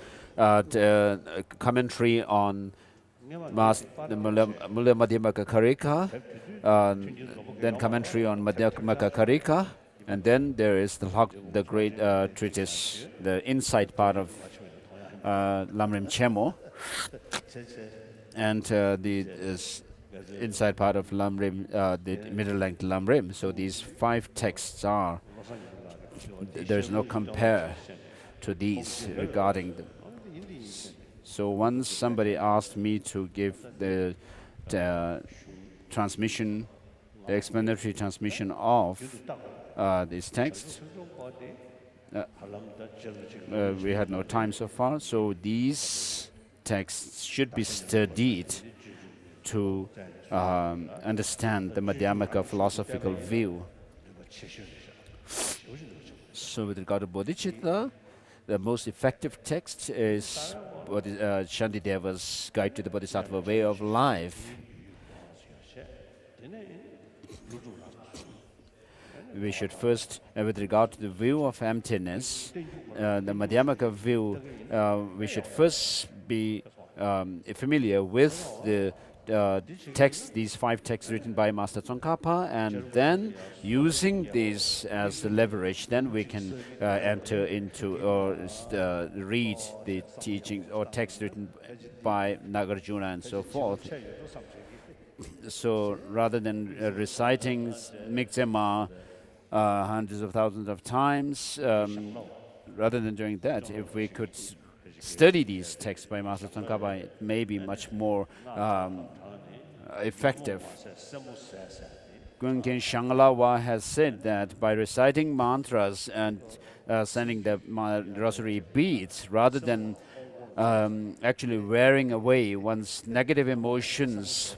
commentary on the Mula Madhyamaka Karika, then commentary on Madhyamaka Karika, and then there is the great treatise, the inside part of Lamrim Chemo, and the inside part of Lamrim, the middle length Lamrim. So these 5 texts are, there's no compare to these regarding them. So once somebody asked me to give the transmission, the explanatory transmission of these texts, we had no time so far. So these texts should be studied to understand the Madhyamaka philosophical view. So with regard to bodhicitta, the most effective text is Shantideva's Guide to the Bodhisattva Way of Life. We should first, with regard to the view of emptiness, the Madhyamaka view, we should first be familiar with the these 5 texts written by Master Tsongkhapa, and then using these as the leverage, then we can enter into or read the teachings or texts written by Nagarjuna and so forth. So rather than reciting Mikzema hundreds of thousands of times, rather than doing that, if we could study these texts by Master Tsongkhapa, it may be much more effective. Gunken Shanglawa has said that by reciting mantras and sending the rosary beads, rather than actually wearing away one's negative emotions,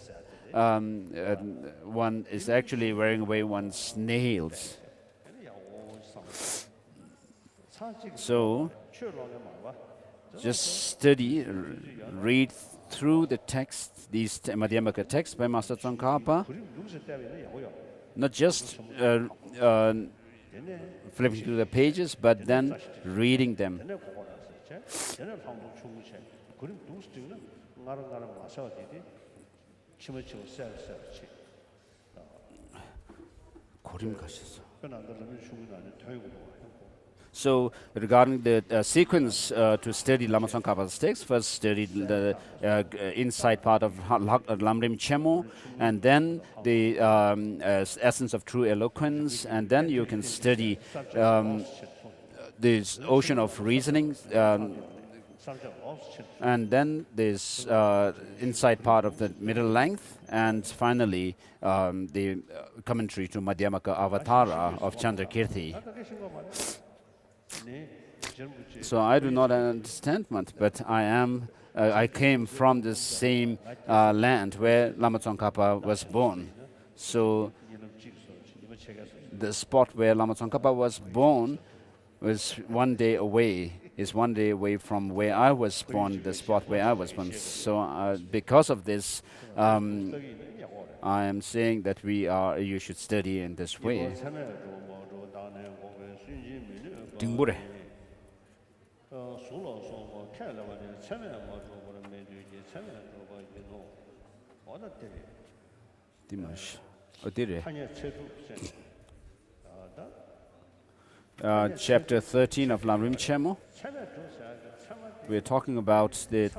one is actually wearing away one's nails. So just study, read through the texts, these Madhyamaka texts by Master Tsongkhapa, not just flipping through the pages, but then reading them. So regarding the sequence to study Lama Tsongkhapa's text, first study the inside part of Lamrim Chemo, and then the essence of true eloquence, and then you can study this ocean of reasoning, and then this inside part of the middle length, and finally the commentary to Madhyamaka Avatara of Chandrakirti. So I do not understand much, but I came from the same land where Lama Tsongkhapa was born. So the spot where Lama Tsongkhapa was born was one day away from where I was born, the spot where I was born. So because of this, I am saying that you should study in this way. Chapter 13 of Lamrim Chemo. We are talking about the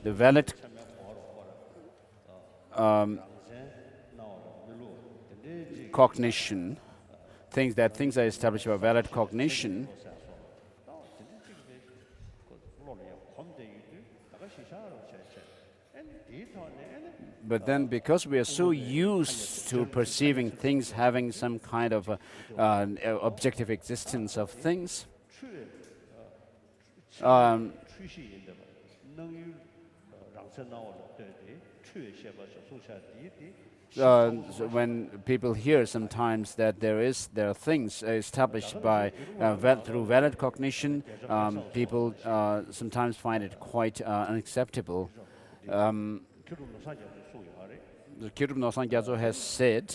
valid cognition, things are established by valid cognition. But then because we are so used to perceiving things having some kind of objective existence of things, so when people hear sometimes that there are things established by through valid cognition, people sometimes find it quite unacceptable. Kirub Nosan Gyatso has said,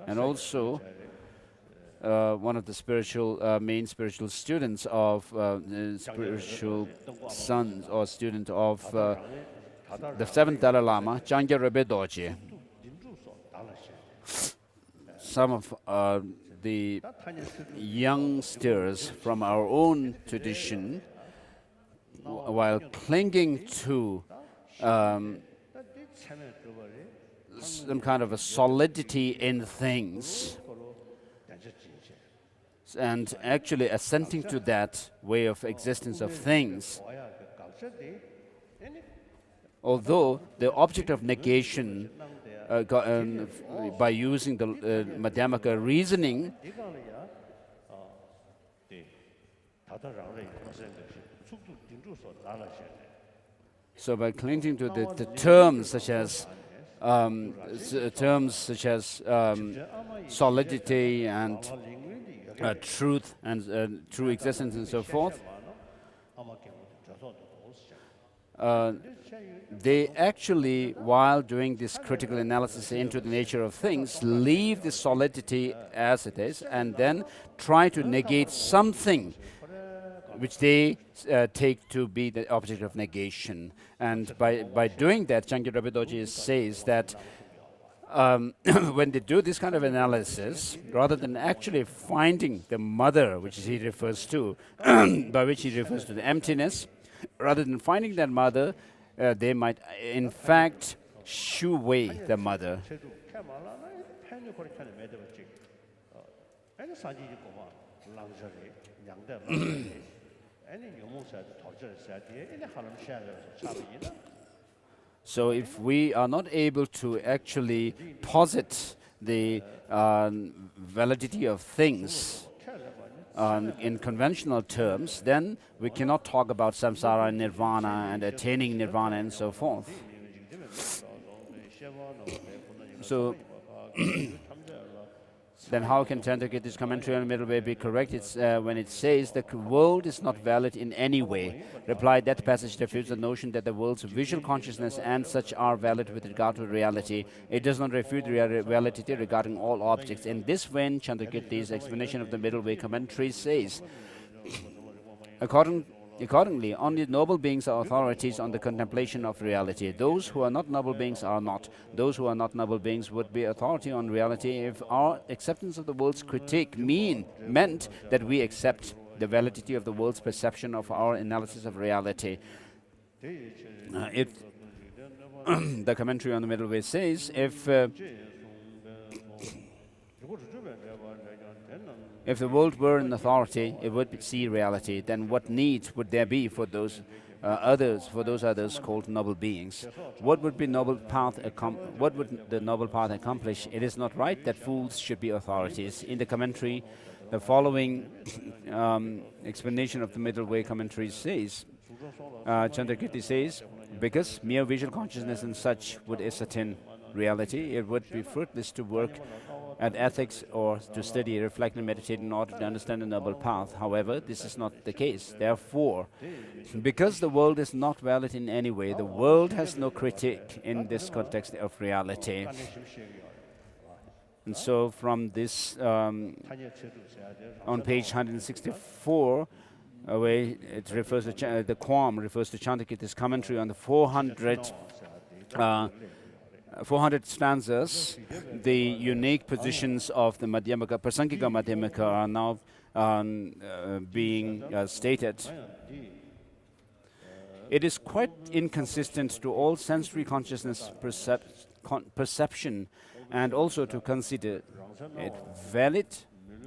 and also one of the main spiritual students of the spiritual sons or student of the seventh Dalai Lama, Jangchup Lamrim. Some of the youngsters from our own tradition, while clinging to some kind of a solidity in things, and actually assenting to that way of existence of things, although the object of negation, by using the Madhyamaka reasoning, so by clinging to the terms such as solidity and truth and true existence and so forth, they actually, while doing this critical analysis into the nature of things, leave the solidity as it is and then try to negate something which they take to be the object of negation. And by doing that, Jangchup Lamrim says that when they do this kind of analysis, rather than actually finding the mother, which he refers to, by which he refers to the emptiness, rather than finding that mother, they might in fact shoo away the mother. So if we are not able to actually posit the validity of things in conventional terms, then we cannot talk about samsara and nirvana and attaining nirvana and so forth. So then how can Chandrakirti's commentary on the middle way be correct? It's when it says the world is not valid in any way. Reply, that passage refutes the notion that the world's visual consciousness and such are valid with regard to reality. It does not refute reality regarding all objects. In this vein, Chandrakirti's explanation of the middle way commentary says, Accordingly, only noble beings are authorities on the contemplation of reality. Those who are not noble beings are not. Those who are not noble beings would be authority on reality if our acceptance of the world's critique meant that we accept the validity of the world's perception of our analysis of reality. The commentary on the middle way says, if the world were an authority, it would see reality. Then what need would there be for those others called noble beings? What would the noble path accomplish? It is not right that fools should be authorities. In the commentary, the following explanation of the middle way commentary says, Chandrakirti says, because mere visual consciousness and such would ascertain reality, it would be fruitless to work at ethics or to study, reflect and meditate in order to understand the noble path. However, this is not the case. Therefore, because the world is not valid in any way, the world has no critique in this context of reality. And so from this, on page 164, where it refers to the Quam refers to Chandrakirti's commentary on the 400 stanzas, the unique positions of the Madhyamaka, Prasangika Madhyamaka are now being stated. It is quite inconsistent to all sensory consciousness perception and also to consider it valid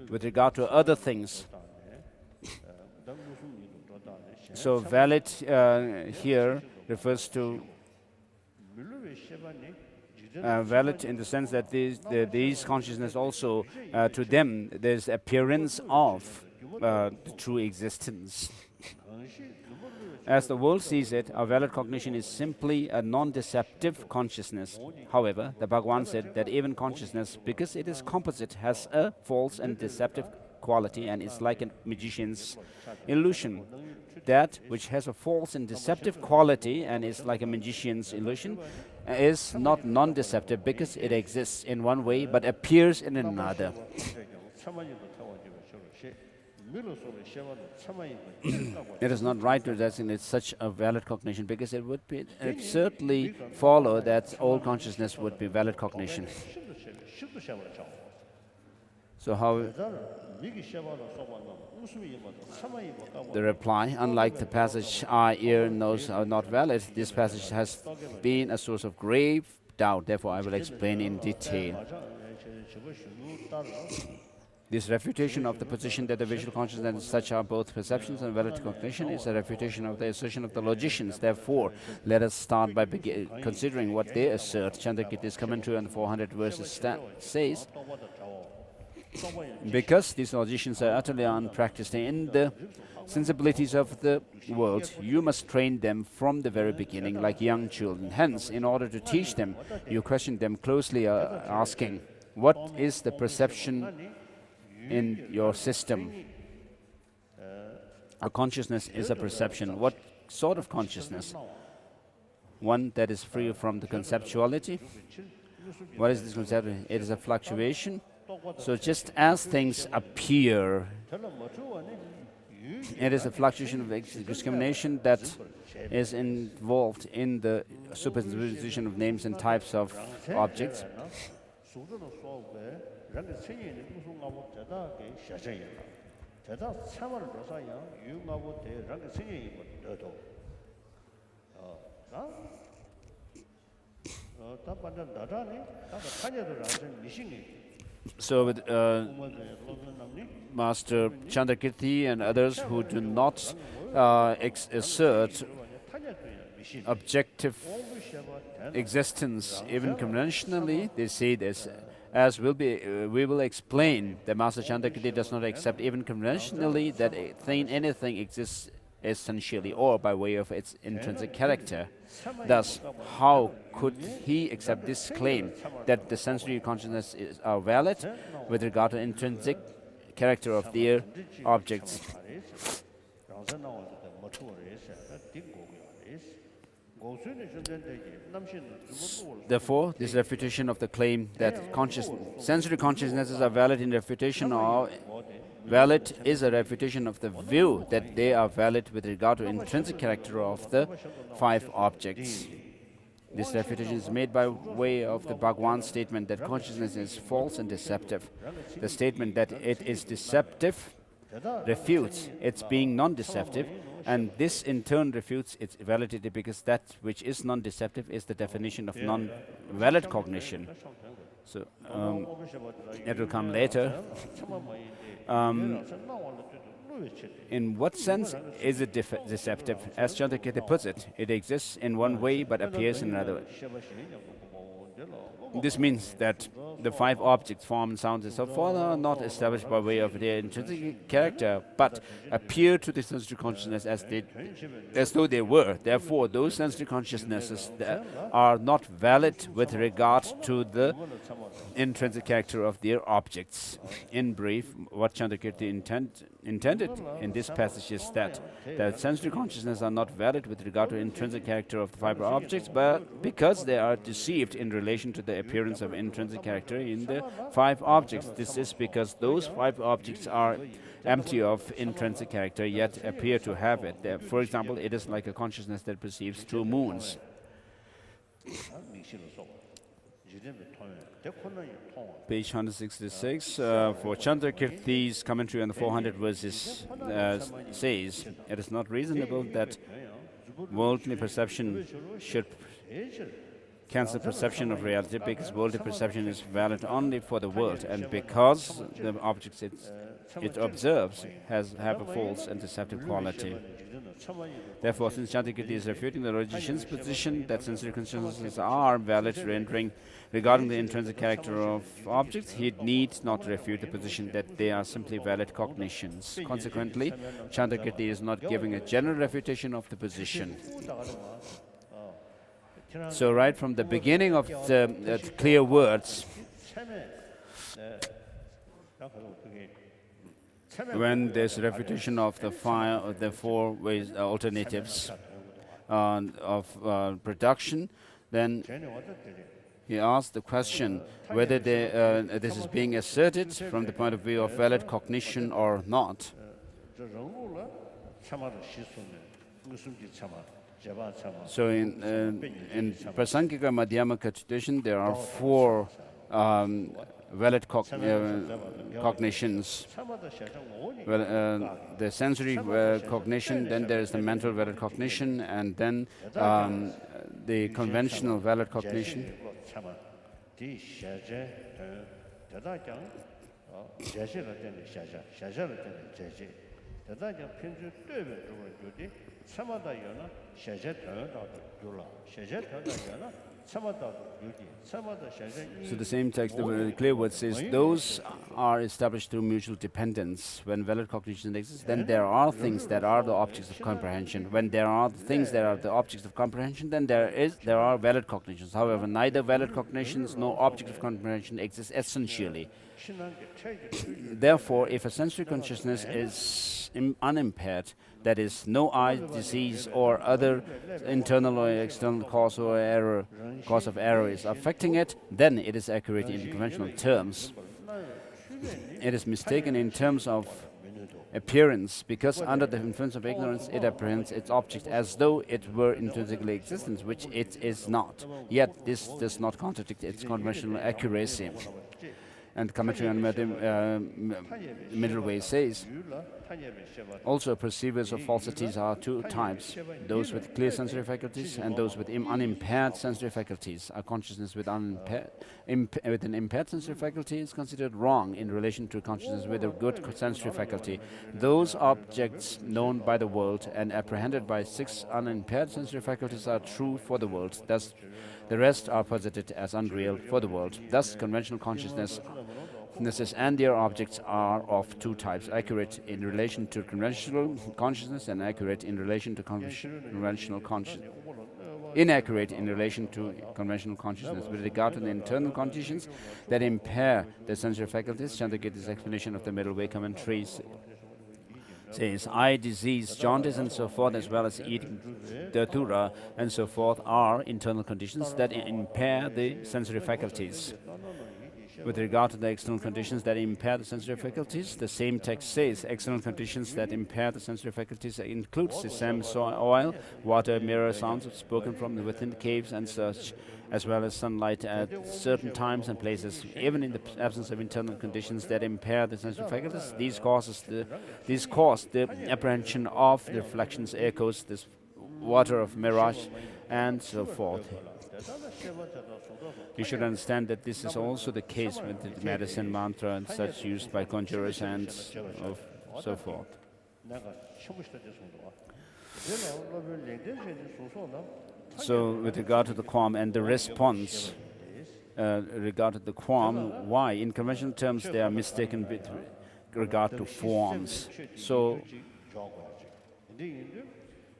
with regard to other things. So valid here refers to valid in the sense that these consciousness also, to them, there's appearance of the true existence. As the world sees it, a valid cognition is simply a non-deceptive consciousness. However, the Bhagavan said that even consciousness, because it is composite, has a false and deceptive quality and is like a magician's illusion. That which has a false and deceptive quality and is like a magician's illusion is not non-deceptive because it exists in one way but appears in another. It is not right to designate such a valid cognition because it certainly follow that all consciousness would be valid cognition. So how the reply, unlike the passage eye, ear, nose are not valid, this passage has been a source of grave doubt. Therefore, I will explain in detail. This refutation of the position that the visual consciousness and such are both perceptions and valid cognition is a refutation of the assertion of the logicians. Therefore, let us start by considering what they assert. Chandrakirti's commentary on the 400 verses says, because these logicians are utterly unpracticed in the sensibilities of the world, you must train them from the very beginning like young children. Hence, in order to teach them, you question them closely, asking, what is the perception in your system? A consciousness is a perception. What sort of consciousness? One that is free from the conceptuality. What is this conceptuality? It is a fluctuation. So just as things appear, it is a fluctuation of discrimination that is involved in the superposition of names and types of objects. So with Master Chandrakirti and others who do not assert objective existence, even conventionally, they say this, as we will explain, that Master Chandrakirti does not accept even conventionally that anything exists essentially or by way of its intrinsic character. Thus, how could he accept this claim that the sensory consciousness are valid with regard to intrinsic character of their objects? Therefore, this refutation of the claim that sensory consciousnesses are valid in refutation or valid is a refutation of the view that they are valid with regard to intrinsic character of the 5 objects. This refutation is made by way of the Bhagwan's statement that consciousness is false and deceptive. The statement that it is deceptive refutes its being non-deceptive, and this in turn refutes its validity because that which is non-deceptive is the definition of non-valid cognition. So it will come later. In what sense is it deceptive? As Chandrakirti puts it, it exists in one way but appears in another way. This means that the 5 objects, form, and sounds, and so forth, are not established by way of their intrinsic character, but appear to the sensory consciousness as though they were. Therefore, those sensory consciousnesses are not valid with regard to the intrinsic character of their objects. In brief, what Chandrakirti intended in this passage is that sensory consciousnesses are not valid with regard to intrinsic character of the 5 objects, but because they are deceived in relation to the appearance of intrinsic character in the 5 objects. This is because those 5 objects are empty of intrinsic character, yet appear to have it. For example, it is like a consciousness that perceives 2 moons. Page 166, for Chandrakirti's commentary on the 400 verses says, it is not reasonable that worldly perception should cancel perception of reality, because worldly perception is valid only for the world, and because the objects it observes have a false and deceptive quality. Therefore, since Chandrakirti is refuting the logician's position that sensory consciousnesses are valid regarding the intrinsic character of objects, he needs not refute the position that they are simply valid cognitions. Consequently, Chandrakirti is not giving a general refutation of the position. So right from the beginning of the clear words, when there's refutation of the 4 ways alternatives of production, then he asked the question whether this is being asserted from the point of view of valid cognition or not. So in Prasangika Madhyamaka tradition, there are four valid cognitions. Well, the sensory cognition, then there is the mental valid cognition, and then the conventional valid cognition. So the same text, the clear word says, those are established through mutual dependence. When valid cognition exists, then there are things that are the objects of comprehension. When there are things that are the objects of comprehension, then there are valid cognitions. However, neither valid cognitions nor object of comprehension exist essentially. Therefore, if a sensory consciousness is unimpaired, that is, no eye disease or other internal or external cause of error is affecting it, then it is accurate in conventional terms. It is mistaken in terms of appearance, because under the influence of ignorance it apprehends its object as though it were intrinsically existent, which it is not. Yet this does not contradict its conventional accuracy. And commentary on middle way says, also perceivers of falsities are two types, those with clear sensory faculties and those with unimpaired sensory faculties. A consciousness with an impaired sensory faculty is considered wrong in relation to consciousness with a good sensory faculty. Those objects known by the world and apprehended by 6 unimpaired sensory faculties are true for the world. Thus, the rest are posited as unreal for the world. Thus, conventional consciousnesses and their objects are of two types, accurate in relation to conventional consciousness and accurate in relation to conventional consciousness. Inaccurate in relation to conventional consciousness. With regard to the internal conditions that impair the sensory faculties, Chandrakirti's explanation of the middle way commentaries says, eye disease, jaundice and so forth, as well as eating datura and so forth, are internal conditions that impair the sensory faculties. With regard to the external conditions that impair the sensory faculties, the same text says external conditions that impair the sensory faculties include sesame oil, water, mirror, sounds spoken from within the caves and such, as well as sunlight at certain times and places. Even in the absence of internal conditions that impair the sensory faculties, these cause the apprehension of the reflections, echoes, this water of mirage, and so forth. You should understand that this is also the case with the medicine mantra and such used by conjurers and so forth. So, with regard to the qualm and the response, regarding the qualm, why? In conventional terms, they are mistaken with regard to forms. So,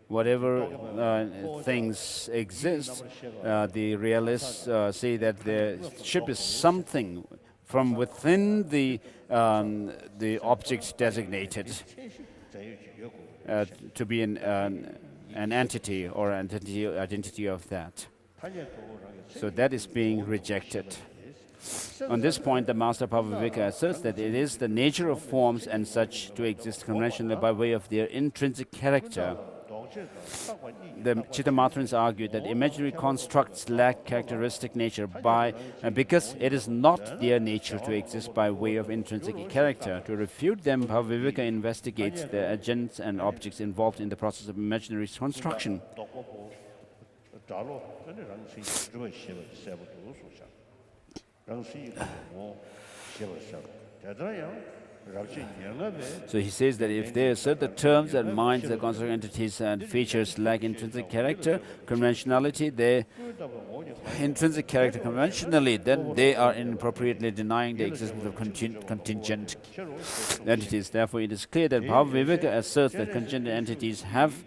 whatever things exist, the realists say that the ship is something from within the object designated to be an entity or identity of that. So that is being rejected. On this point, the Master Bhavavika asserts that it is the nature of forms and such to exist conventionally by way of their intrinsic character. The Chittamatrins argue that imaginary constructs lack characteristic nature because it is not their nature to exist by way of intrinsic character. To refute them, Bhavavika investigates the agents and objects involved in the process of imaginary construction. So he says that if they assert the terms that minds, the construct entities and features lack intrinsic character, conventionality, intrinsic character conventionally, then they are inappropriately denying the existence of contingent entities. Therefore, it is clear that Bhavaviveka asserts that contingent entities have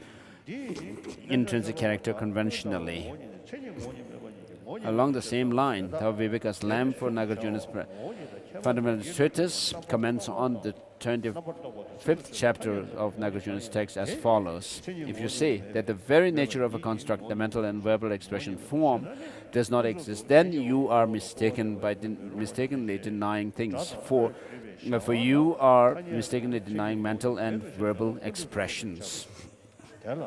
intrinsic character conventionally. Along the same line, Bhavaviveka's lamp for Nagarjuna's Fundamental Treatise comments on the 25th chapter of Nagarjuna's text as follows. If you say that the very nature of a construct, the mental and verbal expression form, does not exist, then you are mistaken by mistakenly denying things. For you are mistakenly denying mental and verbal expressions. And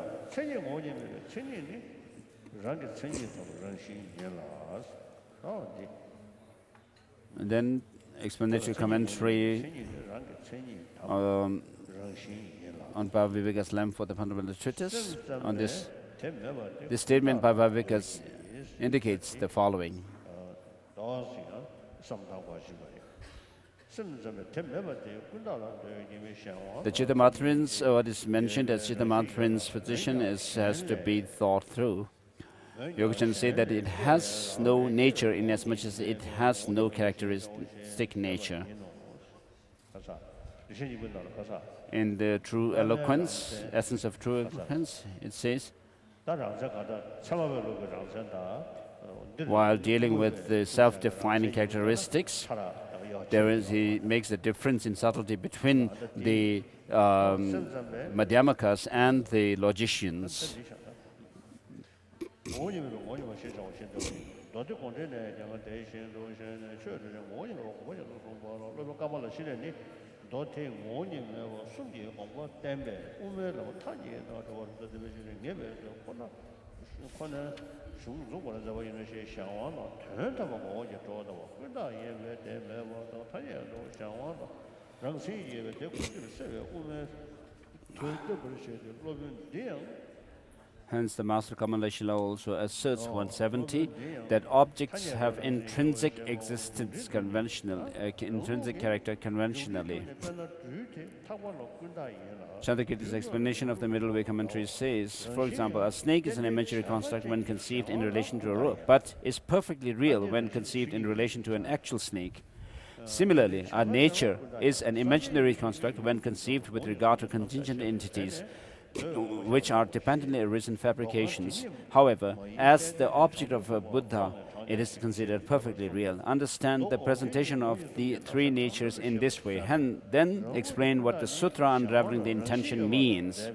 then explanatory commentary on Bhaviveka's lamp for the fundamental treatise. On this statement by Bhaviveka indicates the following. The Chittamatrin's, what is mentioned as Chittamatrin's position has to be thought through. Yogachan say that it has no nature inasmuch as it has no characteristic nature. In the true eloquence, essence of true eloquence, it says, while dealing with the self-defining characteristics, he makes a difference in subtlety between the Madhyamakas and the logicians. Hence, the Master Kamala Shila also asserts 170 that objects have intrinsic existence intrinsic character conventionally. Chandrakirti's explanation of the Middle Way commentary says, for example, a snake is an imaginary construct when conceived in relation to a rope, but is perfectly real when conceived in relation to an actual snake. Similarly, our nature is an imaginary construct when conceived with regard to contingent entities, which are dependently arisen fabrications. However, as the object of a Buddha, it is considered perfectly real. Understand the presentation of the three natures in this way, and then explain what the sutra unraveling the intention means.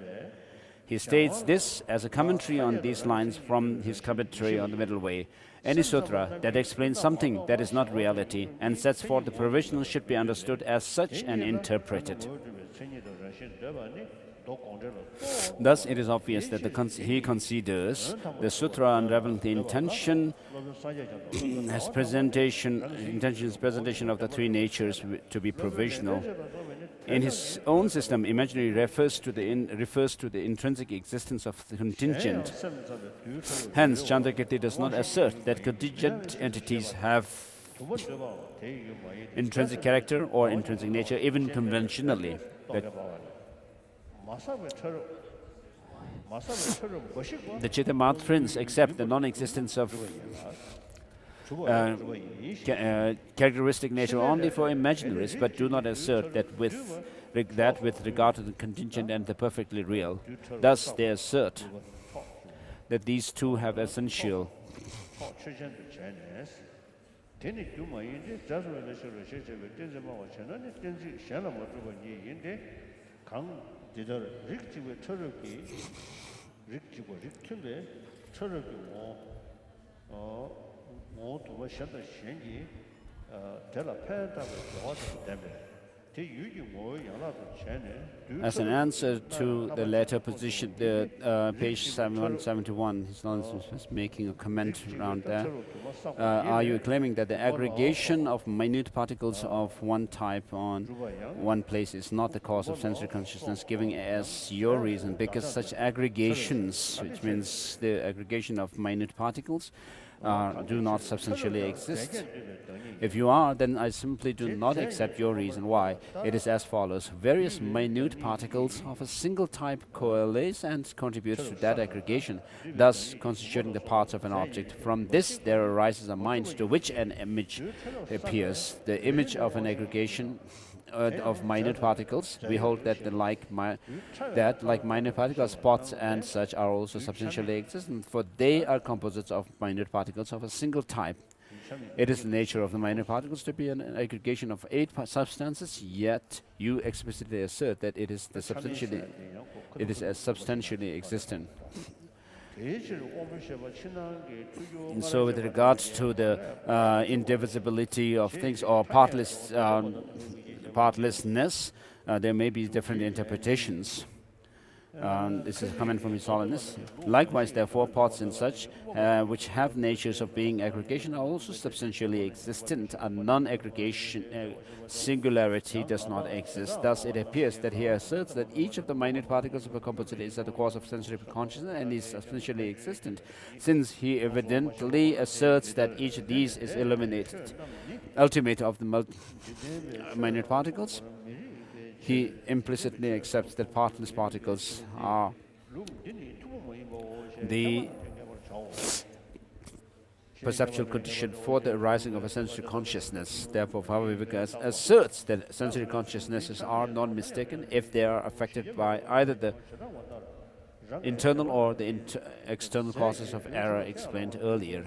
He states this as a commentary on these lines from his commentary on the Middle Way. Any sutra that explains something that is not reality and sets forth the provisional should be understood as such and interpreted. Thus, it is obvious that he considers the sutra unraveling the intention as presentation of the three natures to be provisional. In his own system, imaginary refers to the intrinsic existence of the contingent. Hence, Chandrakirti does not assert that contingent entities have intrinsic character or intrinsic nature, even conventionally. The Chittamatrins accept the non-existence of characteristic nature only for imaginaries, but do not assert that with regard to the contingent and the perfectly real. Thus, they assert that these two have essential. As an answer to the latter position, page 7171, he's making a comment around there. Are you claiming that the aggregation of minute particles of one type on one place is not the cause of sensory consciousness, giving as your reason? Because such aggregations, which means the aggregation of minute particles, do not substantially exist. If you are, then I simply do not accept your reason. Why? It is as follows. Various minute particles of a single type coalesce and contribute to that aggregation, thus constituting the parts of an object. From this, there arises a mind to which an image appears. The image of an aggregation of minute particles. We hold that like minute particles, spots and such are also substantially existent, for they are composites of minute particles of a single type. It is the nature of the minor particles to be an aggregation of 8 substances, yet you explicitly assert that it is substantially existent. And so with regards to the indivisibility of things or partlessness, there may be different interpretations. This is a comment from His Holiness. Likewise, there are 4 parts in such, which have natures of being aggregation, are also substantially existent. A non-aggregation singularity does not exist. Thus, it appears that he asserts that each of the minute particles of a composite is at the cause of sensory consciousness and is substantially existent. Since he evidently asserts that each of these is ultimate of the minute particles, he implicitly accepts that partless particles are the perceptual condition for the arising of a sensory consciousness. Therefore, Bhavaviveka asserts that sensory consciousnesses are non-mistaken if they are affected by either the internal or the external causes of error explained earlier.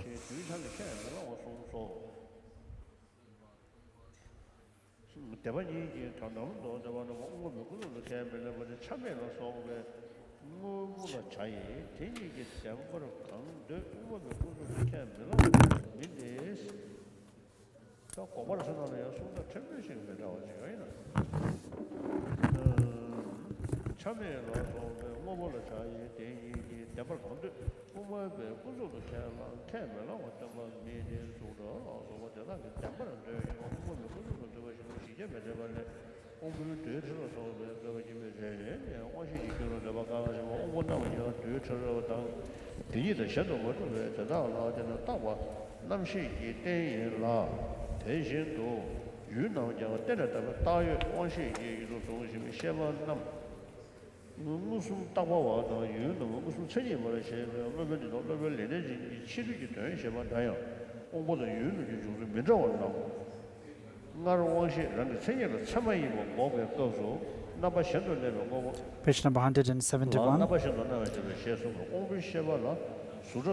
Page number 171.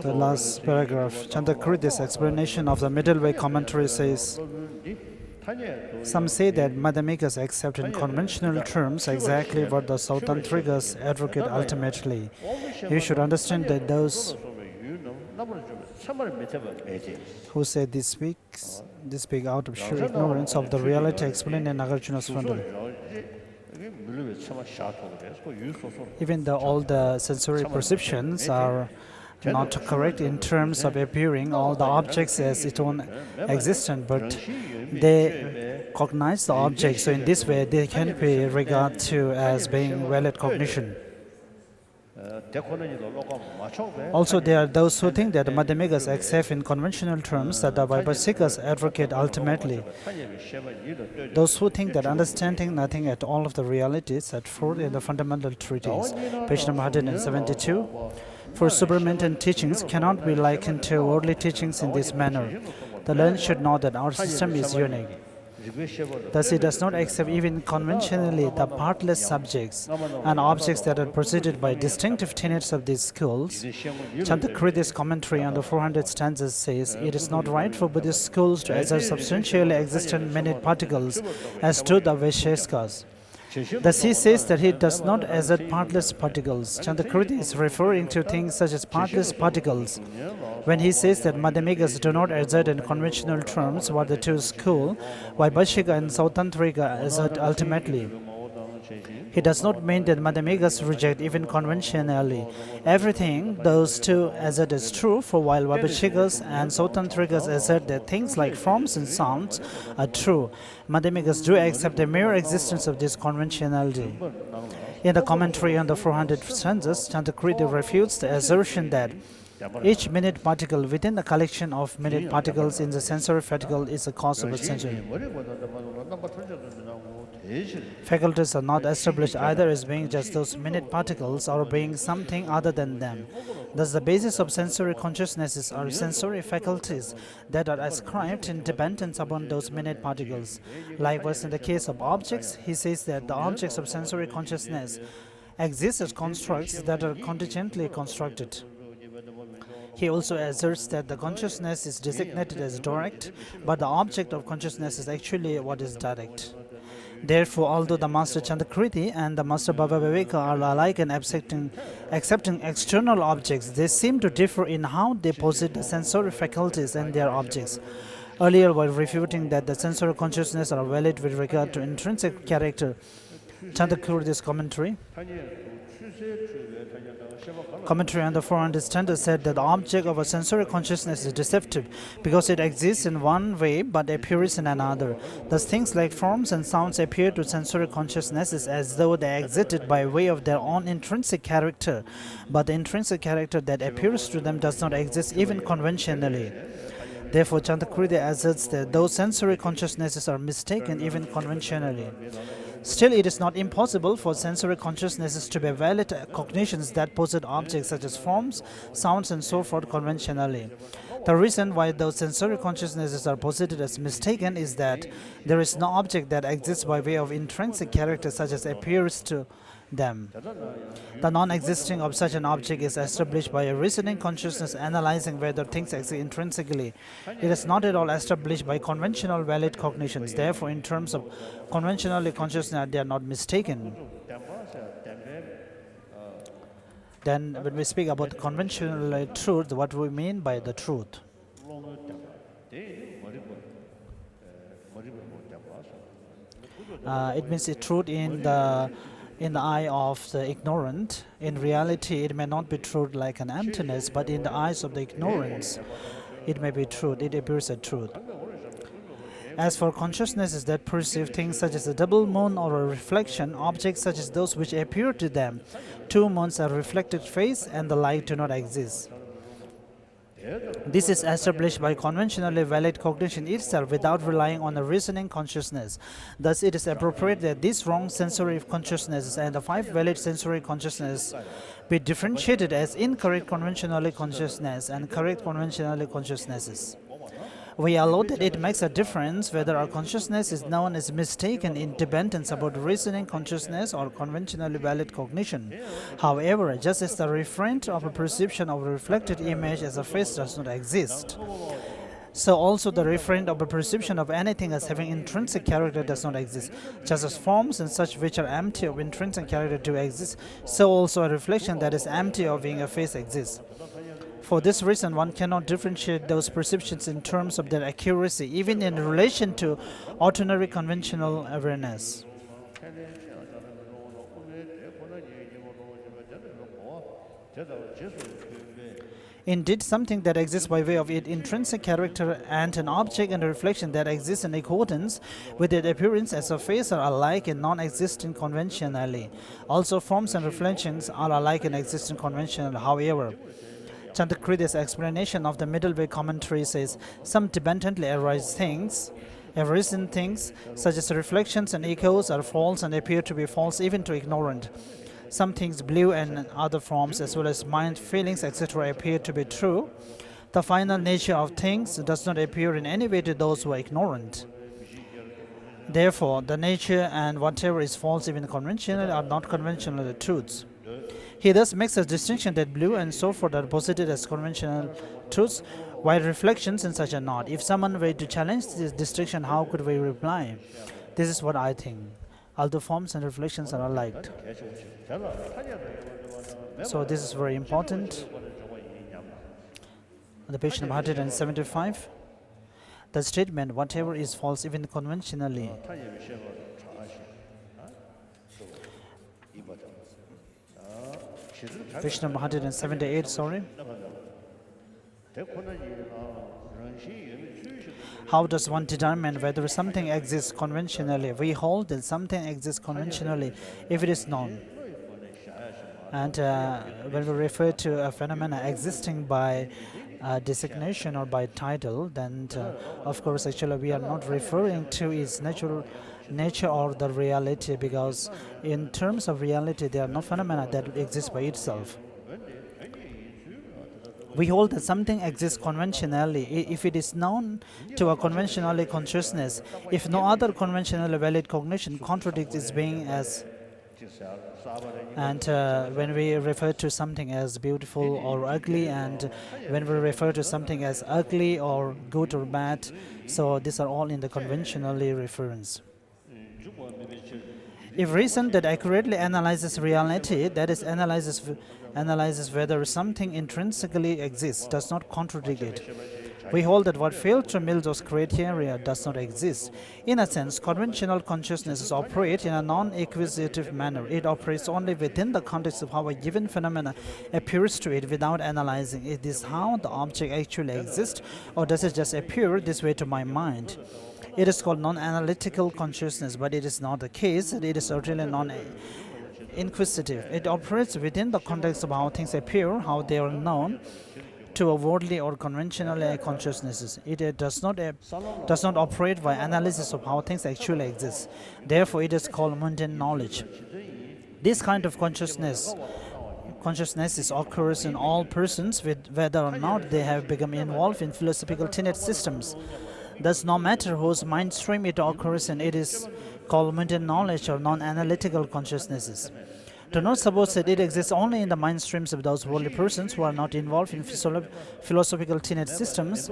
The last paragraph. Chandrakritis' explanation of the middle way commentary says, some say that Madhyamikas accept in conventional terms exactly what the Sautantrikas advocate ultimately. You should understand that those who say this speak out of sheer ignorance of the reality explained in Nagarjuna's funeral. Even though all the sensory perceptions are not correct in terms of appearing all the objects as its own existent, but they cognize the object, so in this way they can be regarded to as being valid cognition. Also, there are those who think that the Madhyamikas accept in conventional terms that the Vaibhashikas advocate ultimately. Those who think that understanding nothing at all of the realities set forth in the fundamental treatise. Page number 172. For Subramanian teachings cannot be likened to worldly teachings in this manner. The learned should know that our system is unique. Thus, it does not accept even conventionally the partless subjects and objects that are preceded by distinctive tenets of these schools. Chandrakritis' commentary on the 400 stanzas says, it is not right for Buddhist schools to assert substantially existent minute particles as do the Vaisheshikas. Thus he says that he does not assert partless particles. Chandrakritis is referring to things such as partless particles. When he says that Madhyamikas do not assert in conventional terms what the two school, Vaibhashika and Sautantrika assert ultimately. He does not mean that Madhyamikas reject even conventionally everything those two assert is true, for while Vaibhashikas and Sautantrikas assert that things like forms and sounds are true, Madhyamikas do accept the mere existence of this conventionality. In the commentary on the 400 stanzas, Chandrakritis refutes the assertion that each minute particle within the collection of minute particles in the sensory faculty is a cause of a sensory. Faculties are not established either as being just those minute particles or being something other than them. Thus, the basis of sensory consciousnesses are sensory faculties that are ascribed in dependence upon those minute particles. Likewise, in the case of objects, he says that the objects of sensory consciousness exist as constructs that are contingently constructed. He also asserts that the consciousness is designated as direct, but the object of consciousness is actually what is direct. Therefore, although the Master Chandakriti and the Master Baba Viveka are alike in accepting external objects, they seem to differ in how they posit the sensory faculties and their objects. Earlier, while refuting that the sensory consciousness are valid with regard to intrinsic character, Chandakriti's commentary on the 400 standard said that the object of a sensory consciousness is deceptive because it exists in one way but appears in another. Thus, things like forms and sounds appear to sensory consciousnesses as though they existed by way of their own intrinsic character, but the intrinsic character that appears to them does not exist even conventionally. Therefore, Chandakriti asserts that those sensory consciousnesses are mistaken even conventionally. Still, it is not impossible for sensory consciousnesses to be valid cognitions that posit objects such as forms, sounds, and so forth conventionally. The reason why those sensory consciousnesses are posited as mistaken is that there is no object that exists by way of intrinsic character such as appears to them. The non-existing of such an object is established by a reasoning consciousness analyzing whether things exist intrinsically. It is not at all established by conventional valid cognitions. Therefore, in terms of conventionally consciousness, they are not mistaken. Then, when we speak about conventional truth, what do we mean by the truth? It means the truth in the eye of the ignorant. In reality, it may not be truth like an emptiness, but in the eyes of the ignorance, it may be truth. It appears as truth. As for consciousnesses that perceive things such as a double moon or a reflection, objects such as those which appear to them, two moons, a reflected face, and the like do not exist. This is established by conventionally valid cognition itself without relying on a reasoning consciousness. Thus, it is appropriate that these wrong sensory consciousnesses and the five valid sensory consciousnesses be differentiated as incorrect conventionally consciousness and correct conventionally consciousnesses. We allow that it makes a difference whether our consciousness is known as mistaken in dependence about reasoning consciousness or conventionally valid cognition. However, just as the referent of a perception of a reflected image as a face does not exist, so also the referent of a perception of anything as having intrinsic character does not exist. Just as forms and such which are empty of intrinsic character do exist, so also a reflection that is empty of being a face exists. For this reason, one cannot differentiate those perceptions in terms of their accuracy, even in relation to ordinary conventional awareness. Indeed, something that exists by way of its intrinsic character and an object and a reflection that exists in accordance with its appearance as a face are alike in non-existent conventionally. Also, forms and reflections are alike in existent conventionally. However, Chandakriti's explanation of the middle way commentary says some dependently arisen things, such as reflections and echoes, are false and appear to be false even to ignorant. Some things, blue and other forms, as well as mind, feelings, etc., appear to be true. The final nature of things does not appear in any way to those who are ignorant. Therefore, the nature and whatever is false, even conventional, are not conventional truths. He thus makes a distinction that blue and so forth are posited as conventional truths, while reflections and such are not. If someone were to challenge this distinction, how could we reply? This is what I think. Although forms and reflections are alike. So this is very important. On the page number 175, the statement, whatever is false even conventionally, page number 178, sorry. How does one determine whether something exists conventionally? We hold that something exists conventionally if it is known. And when we refer to a phenomena existing by designation or by title, then of course actually we are not referring to its natural nature or the reality, because in terms of reality there are no phenomena that exist by itself. We hold that something exists conventionally if it is known to a conventionally consciousness, if no other conventionally valid cognition contradicts its being as And when we refer to something as beautiful or ugly, and when we refer to something as ugly or good or bad, so these are all in the conventionally reference. If reason that accurately analyzes reality, that is, analyzes whether something intrinsically exists, does not contradict it, we hold that what failed to meet those criteria does not exist. In a sense, conventional consciousnesses operate in a non-acquisitive manner. It operates only within the context of how a given phenomena appears to it without analyzing. Is this how the object actually exists, or does it just appear this way to my mind? It is called non-analytical consciousness, but it is not the case. It is certainly non-inquisitive. It operates within the context of how things appear, how they are known to a worldly or conventional consciousnesses. It does not operate by analysis of how things actually exist. Therefore, it is called mundane knowledge. This kind of consciousness occurs in all persons, whether or not they have become involved in philosophical tenet systems. Thus, no matter whose mind stream it occurs in, it is called mundane knowledge or non-analytical consciousnesses. Do not suppose that it exists only in the mind streams of those worldly persons who are not involved in philosophical tenet systems.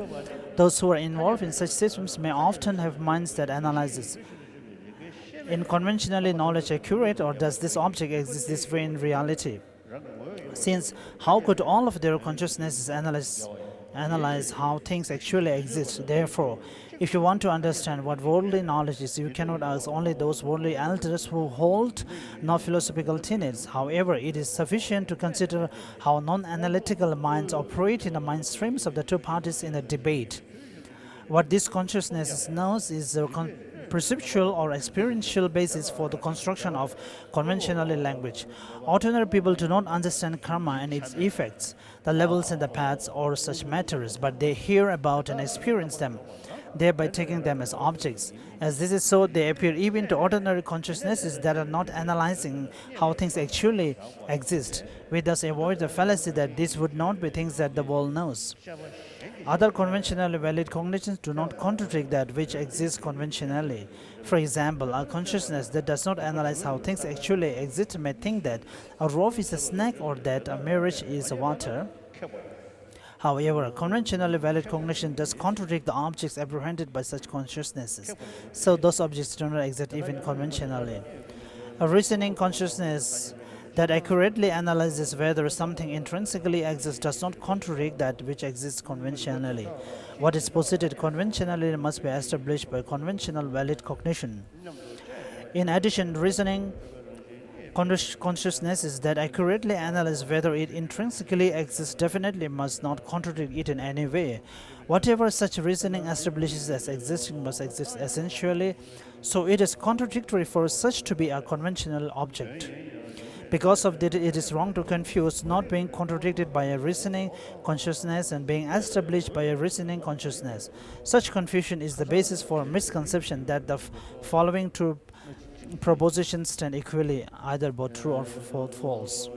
Those who are involved in such systems may often have minds that analyzes. In conventionally knowledge accurate, or does this object exist this way in reality? Since how could all of their consciousnesses analyze how things actually exist? Therefore, if you want to understand what worldly knowledge is, you cannot ask only those worldly elders who hold no philosophical tenets. However, it is sufficient to consider how non-analytical minds operate in the mind streams of the two parties in a debate. What this consciousness knows is the perceptual or experiential basis for the construction of conventional language. Ordinary people do not understand karma and its effects, the levels and the paths, or such matters, but they hear about and experience them, thereby taking them as objects. As this is so, they appear even to ordinary consciousnesses that are not analyzing how things actually exist. We thus avoid the fallacy that these would not be things that the world knows. Other conventionally valid cognitions do not contradict that which exists conventionally. For example, a consciousness that does not analyze how things actually exist may think that a rope is a snake or that a marriage is water. However, conventionally valid cognition does contradict the objects apprehended by such consciousnesses, so those objects do not exist even conventionally. A reasoning consciousness that accurately analyzes whether something intrinsically exists does not contradict that which exists conventionally. What is posited conventionally must be established by conventional valid cognition. In addition, reasoning consciousnesses that accurately analyze whether it intrinsically exists definitely must not contradict it in any way. Whatever such reasoning establishes as existing must exist essentially, so it is contradictory for such to be a conventional object. Because of that, it is wrong to confuse not being contradicted by a reasoning consciousness and being established by a reasoning consciousness. Such confusion is the basis for misconception that the following two propositions stand equally, either both true or false.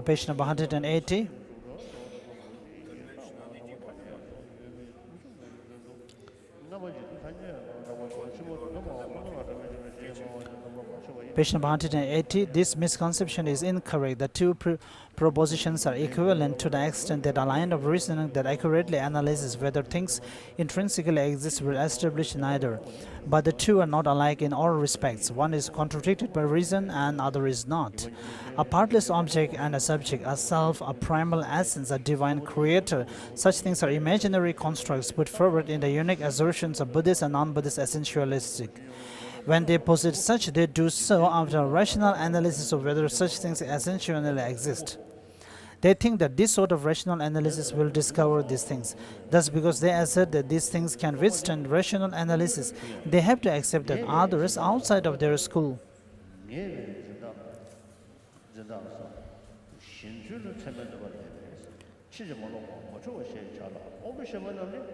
Page number 180. Page number 180. This misconception is incorrect. The two propositions are equivalent to the extent that a line of reasoning that accurately analyzes whether things intrinsically exist will establish neither. But the two are not alike in all respects. One is contradicted by reason and other is not. A partless object and a subject, a self, a primal essence, a divine creator, such things are imaginary constructs put forward in the unique assertions of Buddhist and non-Buddhist essentialistic. When they posit such, they do so after a rational analysis of whether such things essentially exist. They think that this sort of rational analysis will discover these things. Thus, because they assert that these things can withstand rational analysis, they have to accept that others outside of their school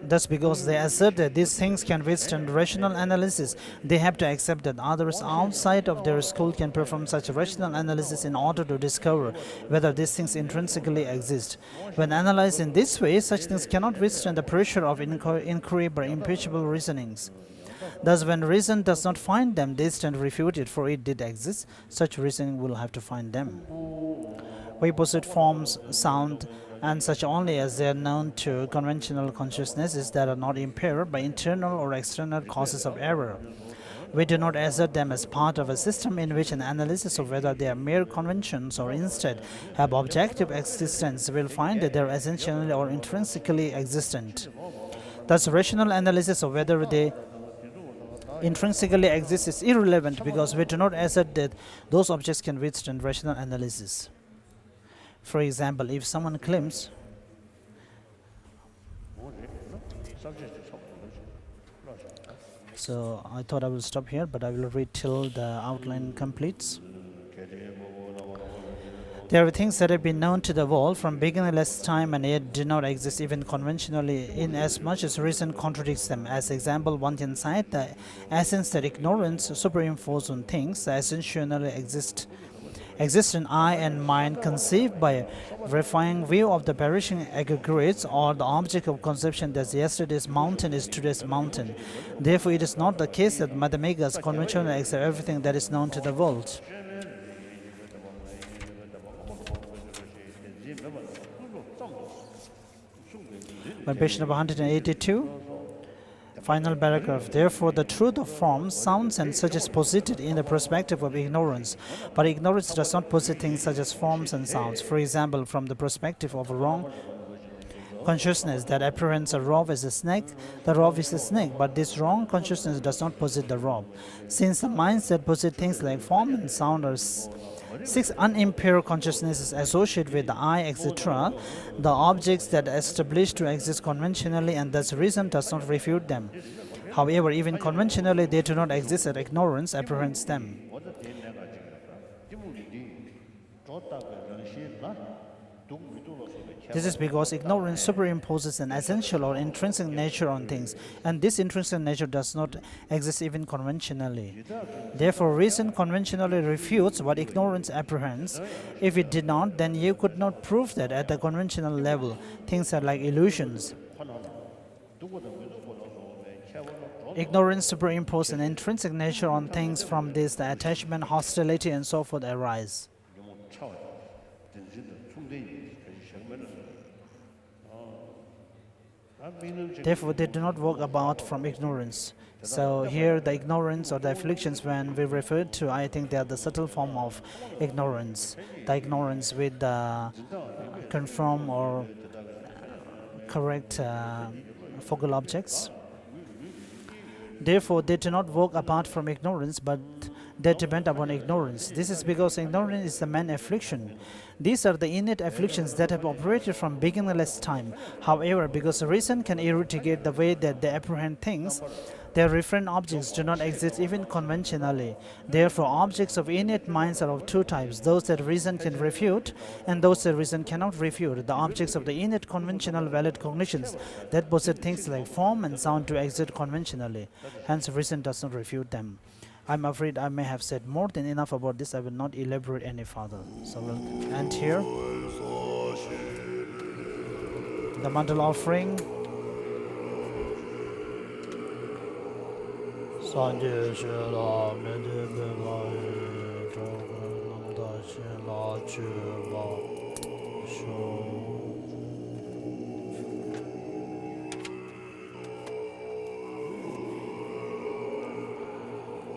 Thus, because they assert that these things can withstand rational analysis, they have to accept that others outside of their school can perform such rational analysis in order to discover whether these things intrinsically exist. When analyzed in this way, such things cannot withstand the pressure of inquiry by impeachable reasonings. Thus, when reason does not find them, they stand refuted, for it did exist. Such reason will have to find them. We possess forms, sound, and such only as they are known to conventional consciousnesses that are not impaired by internal or external causes of error. We do not assert them as part of a system in which an analysis of whether they are mere conventions or instead have objective existence will find that they are essentially or intrinsically existent. Thus, rational analysis of whether they intrinsically exist is irrelevant because we do not assert that those objects can withstand rational analysis. For example, if someone claims so I thought I will stop here, but I will read till the outline completes. There are things that have been known to the world from beginningless time and yet do not exist even conventionally, inasmuch as reason contradicts them. As example, one can cite the essence that ignorance superimposed on things that essentially exist in eye and mind, conceived by a refined view of the perishing aggregates or the object of conception that yesterday's mountain is today's mountain. Therefore, it is not the case that mathematicals conventionally accept everything that is known to the world. On page number 182, final paragraph. Therefore, the truth of forms, sounds, and such is posited in the perspective of ignorance. But ignorance does not posit things such as forms and sounds. For example, from the perspective of a wrong consciousness that apprehends a rope as a snake, the rope is a snake, but this wrong consciousness does not posit the rope. Since the minds that posit things like form and sound are six unimpaired consciousnesses associated with the eye, etc., the objects that are established to exist conventionally, and thus reason does not refute them. However, even conventionally, they do not exist as ignorance apprehends them. This is because ignorance superimposes an essential or intrinsic nature on things, and this intrinsic nature does not exist even conventionally. Therefore, reason conventionally refutes what ignorance apprehends. If it did not, then you could not prove that at the conventional level, things are like illusions. Ignorance superimposes an intrinsic nature on things. From this, the attachment, hostility, and so forth arise. Therefore, they do not walk about from ignorance. So here, the ignorance or the afflictions, when we refer to, I think they are the subtle form of ignorance. The ignorance with the confirm or correct focal objects. Therefore, they do not walk apart from ignorance, but they depend upon ignorance. This is because ignorance is the main affliction. These are the innate afflictions that have operated from beginningless time. However, because reason can eradicate the way that they apprehend things, their referent objects do not exist even conventionally. Therefore, objects of innate minds are of two types: those that reason can refute and those that reason cannot refute. The objects of the innate conventional valid cognitions that possess things like form and sound to exist conventionally. Hence, reason does not refute them. I'm afraid I may have said more than enough about this. I will not elaborate any further. So we'll end here. The mantle offering.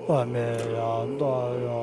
Wa me ya da ya